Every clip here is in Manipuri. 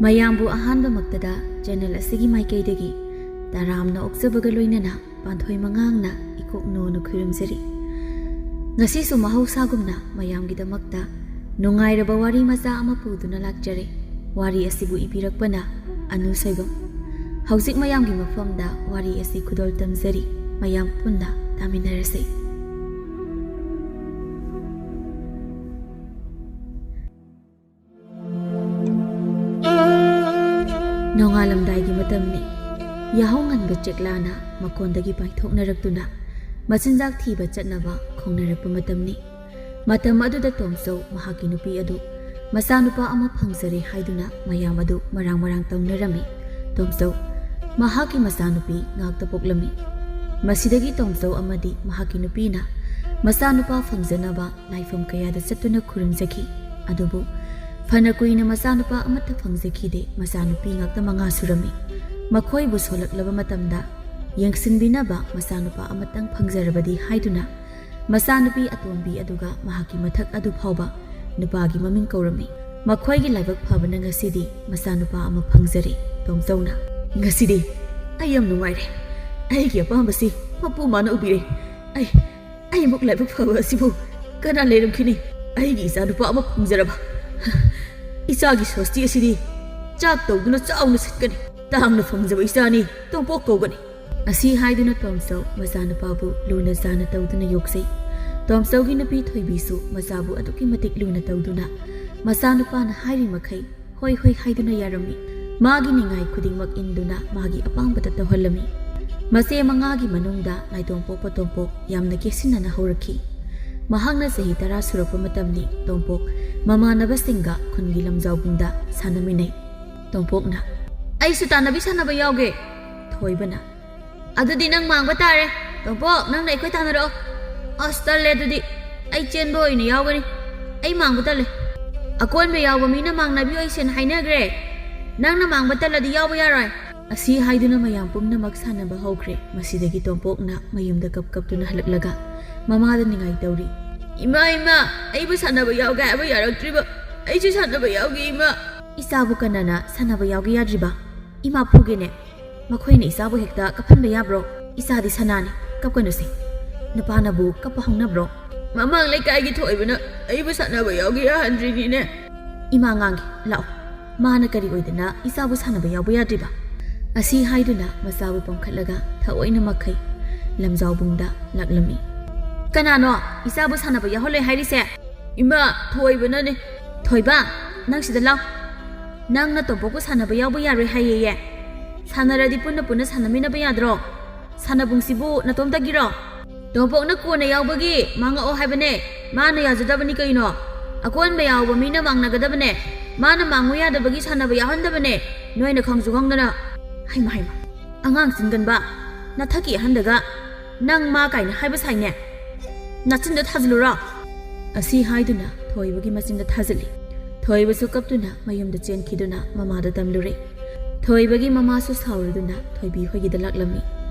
ꯃꯌꯥꯝꯕꯨ ꯑꯍꯥꯟꯕ ꯃꯛꯇꯗ ꯆꯦꯅꯦꯜ ꯑꯁꯤꯒꯤ ꯃꯥꯏꯀꯩꯗꯒꯤ ꯇꯔꯥꯝꯅ ꯑꯣꯛꯆꯕꯒ ꯂꯣꯏꯅꯅ ꯄꯥꯟꯊꯣꯏ ꯃꯉꯥꯡꯅ ꯏꯀꯣꯛꯅꯣꯅ ꯈꯨꯔꯨꯝꯖꯔꯤ꯫ ꯉꯁꯤꯁꯨ ꯃꯍꯧꯁꯥꯒꯨꯝꯅ ꯃꯌꯥꯝꯒꯤꯗꯃꯛꯇ ꯅꯨꯡꯉꯥꯏꯔꯕ ꯋꯥꯔꯤ ꯃꯆꯥ ꯑꯃ ꯄꯨꯗꯨꯅ ꯂꯥꯛꯆꯔꯦ꯫ ꯋꯥꯔꯤ ꯑꯁꯤꯕꯨ ꯏꯕꯤꯔꯛꯄꯅ ꯑꯅꯨꯁꯣꯏꯕꯝ꯫ ꯍꯧꯖꯤꯛ ꯃꯌꯥꯝꯒꯤ ꯃꯐꯝꯗ ꯋꯥꯔꯤ ꯑꯁꯤ ꯈꯨꯗꯣꯜ ꯇꯝꯖꯔꯤ꯫ ꯃꯌꯥꯝ ꯄꯨꯟꯅ ꯇꯥꯃꯤꯟꯅꯔꯁꯤ꯫ ꯅꯣꯡꯉꯥꯜꯂꯝꯗꯥꯏꯒꯤ ꯃꯇꯝꯅꯤ꯫ ꯌꯥꯍꯧ ꯉꯟꯕ ꯆꯦꯛꯂꯥꯅ ꯃꯀꯣꯟꯗꯒꯤ ꯄꯥꯏꯊꯣꯛꯅꯔꯛꯇꯨꯅ ꯃꯆꯤꯟꯖꯥꯛ ꯊꯤꯕ ꯆꯠꯅꯕ ꯈꯣꯡꯅꯔꯛꯄ ꯃꯇꯝꯅꯤ꯫ ꯃꯇꯝ ꯑꯗꯨꯗ ꯇꯣꯝꯆꯧ ꯃꯍꯥꯛꯀꯤ ꯅꯨꯄꯤ ꯑꯗꯨ ꯃꯆꯥꯅꯨꯄꯥ ꯑꯃ ꯐꯪꯖꯔꯦ ꯍꯥꯏꯗꯨꯅ ꯃꯌꯥꯝ ꯑꯗꯨ ꯃꯔꯥꯡ ꯃꯔꯥꯡ ꯇꯧꯅꯔꯝꯃꯤ꯫ ꯇꯣꯝꯆꯧ ꯃꯍꯥꯛꯀꯤ ꯃꯆꯥꯅꯨꯄꯤ ꯉꯥꯛꯇ ꯄꯣꯛꯂꯝꯃꯤ꯫ ꯃꯁꯤꯗꯒꯤ ꯇꯣꯝꯆꯧ ꯑꯃꯗꯤ ꯃꯍꯥꯛꯀꯤ ꯅꯨꯄꯤꯅ ꯃꯆꯥꯅꯨꯄꯥ ꯐꯪꯖꯅꯕ ꯂꯥꯏꯐꯝ ꯀꯌꯥꯗ ꯆꯠꯇꯨꯅ ꯈꯨꯔꯨꯝꯖꯈꯤ꯫ ꯑꯗꯨꯕꯨ ꯐꯅ ꯀꯨꯏꯅ ꯃꯆꯥꯅꯨꯄꯥ ꯑꯃꯠꯇ ꯐꯪꯖꯈꯤꯗꯦ꯫ ꯃꯆꯥꯅꯨꯄꯤ ꯉꯥꯛꯇ 5 ꯁꯨꯔꯝꯃꯤ꯫ ꯃꯈꯣꯏꯕꯨ ꯁꯣꯜꯂꯛꯂꯕ ꯃꯇꯝꯗ ꯌꯦꯡꯁꯤꯟꯕꯤꯅꯕ ꯃꯆꯥꯅꯨꯄꯥ ꯑꯃꯇꯪ ꯐꯪꯖꯔꯕꯗꯤ ꯍꯥꯏꯗꯨꯅ ꯃꯆꯥꯅꯨꯄꯤ ꯑꯇꯣꯝꯕꯤ ꯑꯗꯨꯒ ꯃꯍꯥꯛꯀꯤ ꯃꯊꯛ ꯑꯗꯨ ꯐꯥꯎꯕ ꯅꯨꯄꯥꯒꯤ ꯃꯃꯤꯡ ꯀꯧꯔꯝꯃꯤ꯫ ꯃꯈꯣꯏꯒꯤ ꯂꯥꯏꯕꯛ ꯐꯕꯅ ꯉꯁꯤꯗꯤ ꯃꯆꯥꯅꯨꯄꯥ ꯑꯃ ꯐꯪꯖꯔꯦ꯫ ꯇꯣꯝꯆꯧꯅ "ꯉꯁꯤꯗꯤ ꯑꯩ ꯌꯥꯝ ꯅꯨꯡꯉꯥꯏꯔꯦ꯫ ꯑꯩꯒꯤ ꯑꯄꯥꯝꯕꯁꯤ ꯃꯄꯨ ꯃꯥꯅ ꯎꯕꯤꯔꯦ꯫ ꯑꯩꯃꯨꯛ ꯂꯥꯏꯕꯛ ꯐꯕ ꯑꯁꯤꯕꯨ ꯀꯅꯥ ꯂꯩꯔꯝꯈꯤꯅꯤ? ꯑꯩꯒꯤ ꯏꯆꯥꯅꯨꯄꯥ ꯑꯃ ꯐꯪꯖꯔꯕ ꯏꯆꯥꯒꯤ ꯁꯣꯁꯇꯤ ꯑꯁꯤꯗꯤ ꯆꯥꯛ ꯇꯧꯗꯨꯅ ꯆꯥꯎꯅ ꯁꯤꯠꯀꯅꯤ꯫ ꯇꯥꯡꯅ ꯐꯪꯖꯕ ꯏꯆꯥꯅꯤ, ꯇꯣꯝꯄꯣꯛ ꯀꯧꯒꯅꯤ." ꯑꯁꯤ ꯍꯥꯏꯗꯨꯅ ꯇꯣꯝꯆꯧ ꯃꯆꯥꯅꯨꯄꯥꯕꯨ ꯂꯨꯅ ꯆꯥꯅ ꯇꯧꯗꯨꯅ ꯌꯣꯛꯆꯩ꯫ ꯇꯣꯝꯆꯧꯒꯤ ꯅꯨꯄꯤ ꯊꯣꯏꯕꯤꯁꯨ ꯃꯆꯥꯕꯨ ꯑꯗꯨꯛꯀꯤ ꯃꯇꯤꯛ ꯂꯨꯅ ꯇꯧꯗꯨꯅ ꯃꯆꯥꯅꯨꯄꯥꯅ ꯍꯥꯏꯔꯤꯃꯈꯩ ꯍꯣꯏ ꯍꯣꯏ ꯍꯥꯏꯗꯨꯅ ꯌꯥꯔꯝꯃꯤ꯫ ꯃꯥꯒꯤ ꯅꯤꯡꯉꯥꯏ ꯈꯨꯗꯤꯡꯃꯛ ꯏꯟꯗꯨꯅ ꯃꯥꯒꯤ ꯑꯄꯥꯝꯕꯇ ꯇꯧꯍꯜꯂꯝꯃꯤ꯫ ꯃꯆꯦ 5ꯒꯤ ꯃꯅꯨꯡꯗ ꯅꯥꯏꯇꯣꯝ ꯄꯣꯛꯄ ꯇꯣꯝꯄꯣꯛ ꯌꯥꯝꯅ ꯀꯦꯁꯤꯟꯅꯅ ꯍꯧꯔꯛꯈꯤ꯫ ꯃꯍꯥꯛꯅ ꯆꯍꯤ 10 ꯁꯨꯔꯛꯄ ꯃꯇꯝꯅꯤ꯫ ꯇꯣꯝꯄꯣꯛ ꯃꯃꯥꯟꯅꯕꯁꯤꯡꯒ ꯈꯨꯟꯒꯤ ꯂꯝꯖꯥꯎꯕꯨꯡꯗ ꯁꯥꯟꯅꯃꯤꯟꯅꯩ꯫ ꯇꯣꯝꯄꯣꯛꯅ "ꯑꯩꯁꯨ ꯇꯥꯟꯅꯕꯤ ꯁꯥꯟꯅꯕ ꯌꯥꯎꯒꯦ." ꯊꯣꯏꯕꯅ "ꯑꯗꯨꯗꯤ ꯅꯪ ꯃꯥꯡꯕ ꯇꯥꯔꯦ꯫ ꯇꯣꯝꯄꯣꯛ ꯅꯪꯅ ꯑꯩꯈꯣꯏ ꯇꯥꯟꯅꯔꯛꯑꯣ." "ꯑꯁ ꯇꯜꯂꯦ, ꯑꯗꯨꯗꯤ ꯑꯩ ꯆꯦꯟꯕ ꯑꯣꯏꯅ ꯌꯥꯎꯒꯅꯤ꯫ ꯑꯩ ꯃꯥꯡꯕ ꯇꯜꯂꯦ." "ꯑꯀꯣꯟꯕ ꯌꯥꯎꯕ ꯃꯤꯅ ꯃꯥꯡꯅꯕꯤ ꯑꯣꯏꯁꯦꯅ ꯍꯥꯏꯅꯈ꯭ꯔꯦ꯫ ꯅꯪꯅ ꯃꯥꯡꯕ ꯇꯜꯂꯗꯤ ꯌꯥꯎꯕ ꯌꯥꯔꯣꯏ." ꯑꯁꯤ ꯍꯥꯏꯗꯨꯅ ꯃꯌꯥꯝ ꯄꯨꯝꯅꯃꯛ ꯁꯥꯟꯅꯕ ꯍꯧꯈ꯭ꯔꯦ꯫ ꯃꯁꯤꯗꯒꯤ ꯇꯣꯝꯄꯣꯛꯅ ꯃꯌꯨꯝꯗ ꯀꯞꯇꯨꯅ ꯍꯜꯂꯛꯂꯒ ꯃꯃꯥꯗ ꯅꯤꯡꯉꯥꯏ ꯇꯧꯔꯤ꯫ "ꯏꯃꯥ ꯑꯩꯕꯨ ꯁꯥꯟꯅꯕ ꯌꯥꯎꯒꯦ ꯍꯥꯏꯕ ꯌꯥꯔꯛꯇ꯭ꯔꯤꯕ? ꯑꯩꯁꯨ ꯁꯥꯟꯅꯕ ꯌꯥꯎꯒꯦ ꯏꯃꯥ." "ꯏꯆꯥꯕꯨ ꯀꯅꯥꯅ ꯁꯥꯟꯅꯕ ꯌꯥꯎꯒꯦ ꯌꯥꯗ꯭ꯔꯤꯕ? ꯏꯃꯥ ꯐꯨꯒꯦꯅꯦ꯫ ꯃꯈꯣꯏꯅ ꯏꯆꯥꯕꯨ ꯍꯦꯛꯇ ꯀꯞꯍꯟꯕ ꯌꯥꯕ꯭ꯔꯣ? ꯏꯆꯥꯗꯤ ꯁꯅꯥꯅꯤ, ꯀꯞꯀꯅꯨꯁꯦ꯫ ꯅꯨꯄꯥꯅꯕꯨ ꯀꯞꯄ ꯍꯧꯅꯕ꯭ꯔꯣ?" "ꯃꯃꯥꯡ ꯂꯩꯀꯥꯏꯒꯤ ꯊꯣꯏꯕꯅ ꯑꯩꯕꯨ ꯁꯥꯟꯅꯕ ꯌꯥꯎꯒꯦ ꯌꯥꯍꯟꯗ꯭ꯔꯤꯅꯤꯅꯦ." "ꯏꯃꯥ ꯉꯥꯡꯒꯦ ꯂꯥꯛꯑꯣ꯫ ꯃꯥꯅ ꯀꯔꯤ ꯑꯣꯏꯗꯅ ꯏꯆꯥꯕꯨ ꯁꯥꯟꯅꯕ ꯌꯥꯎꯕ ꯌꯥꯗ꯭ꯔꯤꯕ?" ꯑꯁꯤ ꯍꯥꯏꯗꯨꯅ ꯃꯆꯥꯕꯨ ꯄꯝꯈꯠꯂꯒ ꯊꯑꯣꯏꯅ ꯃꯈꯩ ꯂꯝꯖꯥꯎꯕꯨꯡꯗ ꯂꯥꯛꯂꯝꯃꯤ꯫ "ꯀꯅꯥꯅꯣ ꯏꯆꯥꯕꯨ ꯁꯥꯟꯅꯕ ꯌꯥꯎꯍꯜꯂꯣꯏ ꯍꯥꯏꯔꯤꯁꯦ?" "ꯏꯃꯥ, ꯊꯣꯏꯕꯅꯅꯦ." "ꯊꯣꯏꯕ, ꯅꯪ ꯁꯤꯗ ꯂꯥꯎ꯫ ꯅꯪꯅ ꯇꯣꯝꯄꯣꯛꯄꯨ ꯁꯥꯟꯅꯕ ꯌꯥꯎꯕ ꯌꯥꯔꯣꯏ ꯍꯥꯏꯌꯦꯌꯦ꯫ ꯁꯥꯟꯅꯔꯗꯤ ꯄꯨꯟꯅ ꯁꯥꯟꯅꯃꯤꯟꯅꯕ ꯌꯥꯗ꯭ꯔꯣ? ꯁꯥꯟꯅꯕꯨꯡꯁꯤꯕꯨ ꯅꯇꯣꯝꯇꯒꯤꯔꯣ? ꯇꯣꯝꯄꯣꯛꯅ ꯀꯣꯟꯅ ꯌꯥꯎꯕꯒꯤ ꯃꯥꯡꯉꯛꯑꯣ ꯍꯥꯏꯕꯅꯦ꯫ ꯃꯥꯅ ꯌꯥꯖꯗꯕꯅꯤ ꯀꯩꯅꯣ? ꯑꯀꯣꯟꯕ ꯌꯥꯎꯕ ꯃꯤꯅ ꯃꯥꯡꯅꯒꯗꯕꯅꯦ꯫ ꯃꯥꯅ ꯃꯥꯡꯉꯨ ꯌꯥꯗꯕꯒꯤ ꯁꯥꯟꯅꯕ ꯌꯥꯎꯍꯟꯗꯕꯅꯦ꯫ ꯅꯣꯏꯅ ꯈꯪꯁꯨ ꯈꯪꯗꯅ." "ꯍꯩꯃ ꯑꯉꯥꯡ ꯆꯤꯟꯒꯟꯕ ꯅꯊꯛꯀꯤ ꯑꯍꯟꯗꯒ ꯅꯪ ꯃꯥ ꯀꯥꯏꯅ ꯍꯥꯏꯕ ꯁꯥꯏꯅꯦ꯫ ꯅꯆꯤꯟꯗ ꯊꯥꯖꯤꯜꯂꯨꯔꯣ." ꯑꯁꯤ ꯍꯥꯏꯗꯨꯅ ꯊꯣꯏꯕꯒꯤ ꯃꯆꯤꯟꯗ ꯊꯥꯖꯤꯜꯂꯤ꯫ ꯊꯣꯏꯕꯁꯨ ꯀꯞꯇꯨꯅ ꯃꯌꯨꯝꯗ ꯆꯦꯟꯈꯤꯗꯨꯅ ꯃꯃꯥꯗ ꯇꯝꯂꯨꯔꯦ꯫ ꯊꯣꯏꯕꯒꯤ ꯃꯃꯥꯁꯨ ꯁꯥꯎꯔꯗꯨꯅ ꯊꯣꯏꯕꯤ ꯍꯣꯏꯒꯤꯗ ꯂꯥꯛꯂꯝꯃꯤ꯫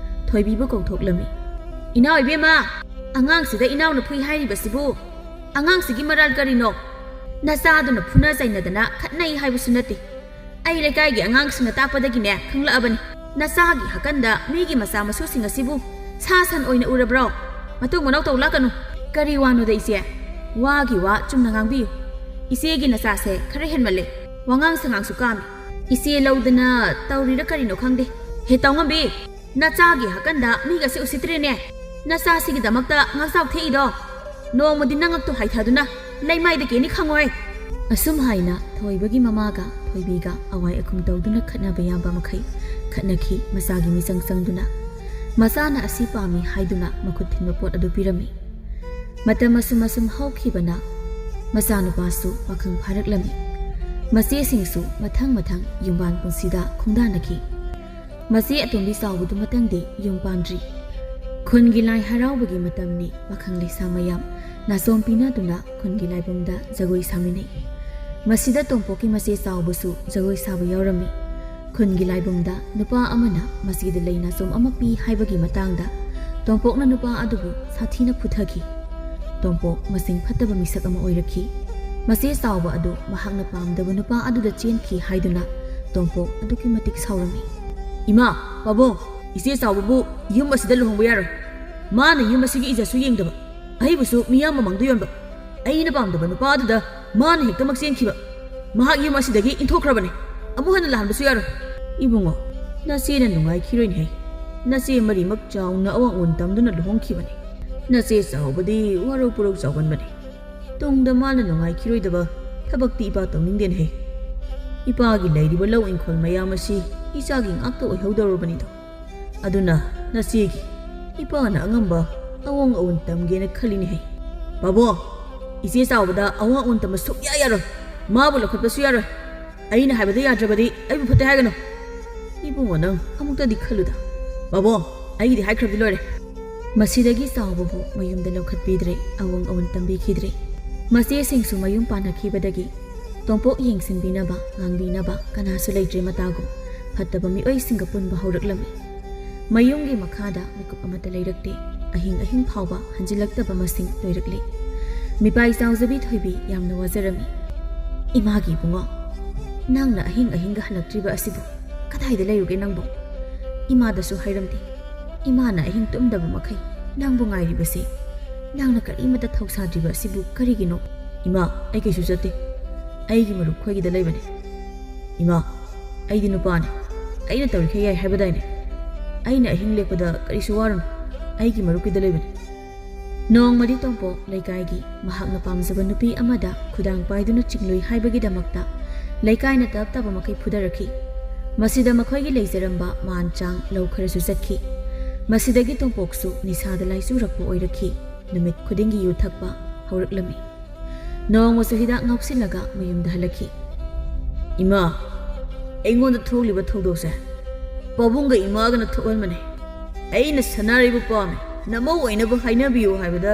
ꯊꯣꯏꯕꯤꯕꯨ ꯀꯧꯊꯣꯛꯂꯝꯃꯤ꯫ "ꯏꯅꯥꯎ ꯏꯕꯦꯝꯃ, ꯑꯉꯥꯡꯁꯤꯗ ꯏꯅꯥꯎꯅ ꯐꯨꯏ ꯍꯥꯏꯔꯤꯕꯁꯤꯕꯨ ꯑꯉꯥꯡꯁꯤꯒꯤ ꯃꯔꯥꯜ ꯀꯔꯤꯅꯣ? ꯅꯆꯥꯗꯨꯅ ꯐꯨꯅ ꯆꯩꯅꯗꯅ ꯈꯠꯅꯩ ꯍꯥꯏꯕꯁꯨ ꯅꯠꯇꯦ꯫ ꯑꯩ ꯂꯩꯀꯥꯏꯒꯤ ꯑꯉꯥꯡꯁꯤꯡꯅ ꯇꯥꯛꯄꯗꯒꯤꯅꯦ ꯈꯪꯂꯛꯑꯕꯅꯤ꯫ ꯅꯆꯥꯒꯤ ꯍꯀꯟꯗ ꯃꯤꯒꯤ ꯃꯆꯥ ꯃꯁꯨꯁꯤꯡ ꯑꯁꯤꯕꯨ ꯁꯥ ꯁꯟ ꯑꯣꯏꯅ ꯎꯔꯕ꯭ꯔꯣ? ꯃꯇꯨꯡ ꯃꯅꯥꯎ ꯇꯧ ꯂꯥꯛꯀꯅꯨ." "ꯀꯔꯤ ꯋꯥꯅꯣꯗ ꯏꯆꯦ? ꯋꯥꯒꯤ ꯋꯥ ꯆꯨꯝꯅ ꯉꯥꯡꯕꯤꯌꯨ꯫ ꯏꯆꯦꯒꯤ ꯅꯆꯥꯁꯦ ꯈꯔ ꯍꯦꯟꯃꯜꯂꯦ꯫ ꯋꯥꯉꯥꯡ ꯁꯉꯥꯡꯁꯨ ꯀꯥꯝꯃꯤ꯫ ꯏꯆꯦ ꯂꯧꯗꯅ ꯇꯧꯔꯤꯔ ꯀꯔꯤꯅꯣ ꯈꯪꯗꯦ꯫ ꯍꯦ ꯇꯧꯉꯝꯕꯤ, ꯅꯆꯥꯒꯤ ꯍꯀꯟꯗ ꯃꯤꯒꯁꯦ ꯎꯁꯤꯠꯇ꯭ꯔꯦꯅꯦ꯫ ꯅꯆꯥꯁꯤꯒꯤꯗꯃꯛꯇ ꯉꯥꯛꯆꯥꯎ ꯊꯦꯛꯏꯗꯣ꯫ ꯅꯣꯡꯃꯗꯤ ꯅꯉꯛꯇꯣ ꯍꯥꯏꯊꯗꯨꯅ ꯂꯩꯃꯥꯏꯗ ꯀꯦꯅꯤ ꯈꯪꯉꯣꯏ." ꯑꯁꯨꯝ ꯍꯥꯏꯅ ꯊꯣꯏꯕꯒꯤ ꯃꯃꯥꯒ ꯊꯣꯏꯕꯤꯒ ꯑꯋꯥꯏ ꯑꯈꯨꯝ ꯇꯧꯗꯨꯅ ꯈꯠꯅꯕ ꯌꯥꯕ ꯃꯈꯩ ꯈꯠꯅꯈꯤ꯫ ꯃꯆꯥꯒꯤ ꯃꯤꯆꯪ ꯆꯪꯗꯨꯅ ꯃꯆꯥꯅ ꯑꯁꯤ ꯄꯥꯝꯃꯤ ꯍꯥꯏꯗꯨꯅ ꯃꯈꯨꯠ ꯊꯤꯟꯕ ꯄꯣꯠ ꯑꯗꯨ ꯄꯤꯔꯝꯃꯤ꯫ ꯃꯇꯝ ꯑꯁꯨꯝ ꯍꯧꯈꯤꯕꯅ ꯃꯆꯥꯅꯨꯄꯥꯁꯨ ꯄꯥꯈꯪ ꯐꯥꯔꯛꯂꯝꯃꯤ꯫ ꯃꯆꯦꯁꯤꯡꯁꯨ ꯃꯊꯪ ꯌꯨꯝꯕꯥꯟ ꯄꯨꯟꯁꯤꯗ ꯈꯣꯡꯗꯥꯅꯈꯤ꯫ ꯃꯆꯦ ꯑꯇꯣꯝꯕꯤ ꯆꯥꯎꯕꯗꯨꯃꯇꯪꯗꯤ ꯌꯨꯝ ꯄꯥꯟꯗ꯭ꯔꯤ꯫ ꯈꯨꯟꯒꯤ ꯂꯥꯏ ꯍꯔꯥꯎꯕꯒꯤ ꯃꯇꯝꯅꯤ꯫ ꯄꯥꯈꯪ ꯂꯩꯁꯥ ꯃꯌꯥꯝ ꯅꯥꯆꯣꯝ ꯄꯤꯅꯗꯨꯅ ꯈꯨꯟꯒꯤ ꯂꯥꯏꯕꯨꯡꯗ ꯖꯒꯣꯏ ꯁꯥꯃꯤꯟꯅꯩ꯫ ꯃꯁꯤꯗ ꯇꯣꯝꯄꯣꯛꯀꯤ ꯃꯆꯦ ꯆꯥꯎꯕꯁꯨ ꯖꯒꯣꯏ ꯁꯥꯕ ꯌꯥꯎꯔꯝꯃꯤ꯫ ꯈꯨꯟꯒꯤ ꯂꯥꯏꯕꯨꯡꯗ ꯅꯨꯄꯥ ꯑꯃꯅ ꯃꯆꯦꯗ ꯂꯩ ꯅꯥꯆꯣꯝ ꯑꯃ ꯄꯤ ꯍꯥꯏꯕꯒꯤ ꯃꯇꯥꯡꯗ ꯇꯣꯝꯄꯣꯛꯅ ꯅꯨꯄꯥ ꯑꯗꯨꯕꯨ ꯁꯥꯊꯤꯅ ꯐꯨꯊꯈꯤ꯫ ꯇꯣꯝꯄꯣꯛ ꯃꯁꯤꯡ ꯐꯠꯇꯕ ꯃꯤꯁꯛ ꯑꯃ ꯑꯣꯏꯔꯛꯈꯤ꯫ ꯃꯆꯦ ꯆꯥꯎꯕ ꯑꯗꯨ ꯃꯍꯥꯛꯅ ꯄꯥꯝꯗꯕ ꯅꯨꯄꯥ ꯑꯗꯨꯗ ꯆꯦꯟꯈꯤ ꯍꯥꯏꯗꯨꯅ ꯇꯣꯝꯄꯣꯛ ꯑꯗꯨꯛꯀꯤ ꯃꯇꯤꯛ ꯁꯥꯎꯔꯝꯃꯤ꯫ ꯏꯃꯥ, ꯄꯥꯕꯨꯡ, ꯏꯆꯦ ꯆꯥꯎꯕꯕꯨ ꯌꯨꯝ ꯑꯁꯤꯗ ꯂꯨꯍꯣꯡꯕ ꯌꯥꯔꯣꯏ꯫ ꯃꯥꯅ ꯌꯨꯝ ꯑꯁꯤꯒꯤ ꯏꯖꯠꯁꯨ ꯌꯦꯡꯗꯕ, ꯑꯩꯕꯨꯁꯨ ꯃꯤꯌꯥꯝ ꯃꯃꯥꯡꯗ ꯌꯣꯟꯕ, ꯑꯩꯅ ꯄꯥꯝꯗꯕ ꯅꯨꯄꯥ ꯑꯗꯨꯗ ꯃꯥꯅ ꯍꯦꯛꯇꯃꯛ ꯆꯦꯟꯈꯤꯕ, ꯃꯍꯥꯛ ꯌꯨꯝ ꯑꯁꯤꯗꯒꯤ ꯏꯟꯊꯣꯛꯈ꯭ꯔꯕꯅꯤ, ꯑꯃꯨꯛ ꯍꯟꯅ ꯂꯥꯛꯍꯟꯕꯁꯨ ꯌꯥꯔꯣꯏ꯫ ꯏꯕꯨꯡꯉꯣ, ꯅꯆꯦꯅ ꯅꯨꯡꯉꯥꯏꯈꯤꯔꯣꯏꯅꯦꯍꯦ꯫ ꯅꯆꯦ ꯃꯔꯤꯃꯛ ꯆꯥꯎꯅ ꯑꯋꯥꯡ ꯇꯝꯗꯨꯅ ꯂꯨꯍꯣꯡꯈꯤꯕꯅꯤ꯫ ꯅꯆꯦ ꯆꯥꯎꯕꯗꯤ ꯋꯥꯔꯧ ꯄꯨꯔꯧ ꯆꯥꯎꯒꯟꯕꯅꯤ꯫ ꯇꯨꯡꯗ ꯃꯥꯅ ꯅꯨꯡꯉꯥꯏꯈꯤꯔꯣꯏꯗꯕ ꯊꯕꯛꯇꯤ ꯏꯄꯥ ꯇꯧꯅꯤꯡꯗꯦꯅꯦꯍꯦ꯫ ꯏꯄꯥꯒꯤ ꯂꯩꯔꯤꯕ ꯂꯧ ꯏꯪꯈꯣꯜ ꯃꯌꯥꯝ ꯑꯁꯤ ꯏꯆꯥꯒꯤ ꯉꯥꯛꯇ ꯑꯣꯏꯍꯧꯗꯧꯔꯕꯅꯤꯗꯣ꯫ ꯑꯗꯨꯅ ꯅꯆꯦꯒꯤ ꯏꯄꯥꯅ ꯑꯉꯝꯕ ꯑꯋꯣꯡ ꯑꯋꯣꯟ ꯇꯝꯒꯦꯅ ꯈꯜꯂꯤꯅꯦꯍꯦ꯫ ꯄꯥꯕꯨꯡ, ꯏꯆꯦ ꯆꯥꯎꯕꯗ ꯑꯋꯣꯡ ꯑꯋꯣꯟ ꯇꯝꯕ ꯁꯨꯛꯌꯥ ꯌꯥꯔꯣꯏ꯫ ꯃꯥꯕꯨ ꯂꯧꯈꯠꯄꯁꯨ ꯌꯥꯔꯣꯏ꯫ ꯑꯩꯅ ꯍꯥꯏꯕꯗ ꯌꯥꯗ꯭ꯔꯕꯗꯤ ꯑꯩꯕꯨ ꯐꯠꯇꯦ ꯍꯥꯏꯒꯅꯨ꯫ ꯏꯕꯨꯡꯉꯣ, ꯅꯪ ꯑꯃꯨꯛꯇꯗꯤ ꯈꯜꯂꯨꯗ꯫ ꯄꯥꯕꯨꯡ, ꯑꯩꯒꯤꯗꯤ ꯍꯥꯏꯈ꯭ꯔꯕꯗꯤ ꯂꯣꯏꯔꯦ꯫ ꯃꯁꯤꯗꯒꯤ ꯆꯥꯎꯕꯕꯨ ꯃꯌꯨꯝꯗ ꯂꯧꯈꯠꯄꯤꯗ꯭ꯔꯦ, ꯑꯋꯣꯡ ꯑꯋꯣꯟ ꯇꯝꯕꯤꯈꯤꯗ꯭ꯔꯦ꯫ ꯃꯆꯦꯁꯤꯡꯁꯨ ꯃꯌꯨꯝ ꯄꯥꯟꯅꯈꯤꯕꯗꯒꯤ ꯇꯣꯝꯄꯣꯛ ꯌꯦꯡꯁꯤꯟꯕꯤꯅꯕ ꯉꯥꯡꯕꯤꯅꯕ ꯀꯅꯥꯁꯨ ꯂꯩꯇ꯭ꯔꯦ ꯃꯇꯥꯒꯨꯝ ꯐꯠꯇꯕ ꯃꯤꯑꯣꯏꯁꯤꯡꯒ ꯄꯨꯟꯕ ꯍꯧꯔꯛꯂꯝꯃꯤ꯫ ꯃꯌꯨꯝꯒꯤ ꯃꯈꯥꯗ ꯃꯤꯀꯨꯞ ꯑꯃꯠꯇ ꯂꯩꯔꯛꯇꯦ꯫ ꯑꯍꯤꯡ ꯑꯍꯤꯡ ꯐꯥꯎꯕ ꯍꯟꯖꯤꯜꯂꯛꯇꯕ ꯃꯁꯤꯡ ꯂꯣꯏꯔꯛꯂꯤ꯫ ꯃꯤꯄꯥꯏ ꯆꯥꯎꯖꯕꯤ ꯊꯣꯏꯕꯤ ꯌꯥꯝꯅ ꯋꯥꯖꯔꯝꯃꯤ꯫ ꯏꯃꯥꯒꯤ ꯏꯕꯨꯡꯉꯣ, ꯅꯪꯅ ꯑꯍꯤꯡ ꯑꯍꯤꯡꯒ ꯍꯜꯂꯛꯇ꯭ꯔꯤꯕ ꯑꯁꯤꯕꯨ ꯀꯗꯥꯏꯗ ꯂꯩꯔꯨꯒꯦ ꯅꯪꯕꯨ? ꯏꯃꯥꯗꯁꯨ ꯍꯥꯏꯔꯝꯗꯦ꯫ ꯏꯃꯥꯅ ꯑꯍꯤꯡ ꯇꯨꯝꯗꯕ ꯃꯈꯩ ꯅꯪꯕꯨ ꯉꯥꯏꯔꯤꯕꯁꯦ, ꯅꯪꯅ ꯀꯔꯤꯃꯠꯇ ꯊꯧꯁꯥꯗ꯭ꯔꯤꯕ ꯑꯁꯤꯕꯨ ꯀꯔꯤꯒꯤꯅꯣ? ꯏꯃꯥ, ꯑꯩ ꯀꯩꯁꯨ ꯆꯠꯇꯦ꯫ ꯑꯩꯒꯤ ꯃꯔꯨꯞ ꯈꯣꯏꯒꯤꯗ ꯂꯩꯕꯅꯦ꯫ ꯏꯃꯥ, ꯑꯩꯗꯤ ꯅꯨꯄꯥꯅꯤ, ꯑꯩꯅ ꯇꯧꯔꯤꯈꯩ ꯌꯥꯏ ꯍꯥꯏꯕꯗꯥꯏꯅꯦ꯫ ꯑꯩꯅ ꯑꯍꯤꯡ ꯂꯦꯛꯄꯗ ꯀꯔꯤꯁꯨ ꯋꯥꯔꯨꯅꯨ, ꯑꯩꯒꯤ ꯃꯔꯨꯞꯀꯤꯗ ꯂꯩꯕꯅꯦ꯫ ꯅꯣꯡꯃꯗꯤ ꯇꯣꯝꯄꯣꯛ ꯂꯩꯀꯥꯏꯒꯤ ꯃꯍꯥꯛꯅ ꯄꯥꯝꯖꯕ ꯅꯨꯄꯤ ꯑꯃꯗ ꯈꯨꯗꯥꯡ ꯄꯥꯏꯗꯨꯅ ꯆꯤꯡꯂꯨꯏ ꯍꯥꯏꯕꯒꯤꯗꯃꯛꯇ ꯂꯩꯀꯥꯏꯅ ꯇꯞ ꯃꯈꯩ ꯐꯨꯗꯔꯛꯈꯤ꯫ ꯃꯁꯤꯗ ꯃꯈꯣꯏꯒꯤ ꯂꯩꯖꯔꯝꯕ ꯃꯥꯟ ꯆꯥꯡ ꯂꯧ ꯈꯔꯁꯨ ꯆꯠꯈꯤ꯫ ꯃꯁꯤꯗꯒꯤ ꯇꯣꯝꯄꯣꯛꯁꯨ ꯅꯤꯁꯥꯗ ꯂꯥꯏꯆꯨꯔꯛꯄ ꯑꯣꯏꯔꯛꯈꯤ꯫ ꯅꯨꯃꯤꯠ ꯈꯨꯗꯤꯡꯒꯤ ꯌꯨ ꯊꯛꯄ ꯍꯧꯔꯛꯂꯝꯃꯤ꯫ ꯅꯣꯡꯃꯁꯨ ꯍꯤꯗꯥꯛ ꯉꯥꯎꯁꯤꯜꯂꯒ ꯃꯌꯨꯝꯗ ꯍꯜꯂꯛꯈꯤ꯫ ꯏꯃꯥ, ꯑꯩꯉꯣꯟꯗ ꯊꯣꯛꯂꯤꯕ ꯊꯧꯗꯣꯛꯁꯦ ꯄꯥꯕꯨꯡꯒ ꯏꯃꯥꯒꯅ ꯊꯣꯛꯍꯟꯕꯅꯦ꯫ ꯑꯩꯅ ꯁꯅꯥꯔꯩꯕꯨ ꯄꯥꯝꯃꯦ, ꯅꯃꯧ ꯑꯣꯏꯅꯕ ꯍꯥꯏꯅꯕꯤꯌꯨ ꯍꯥꯏꯕꯗ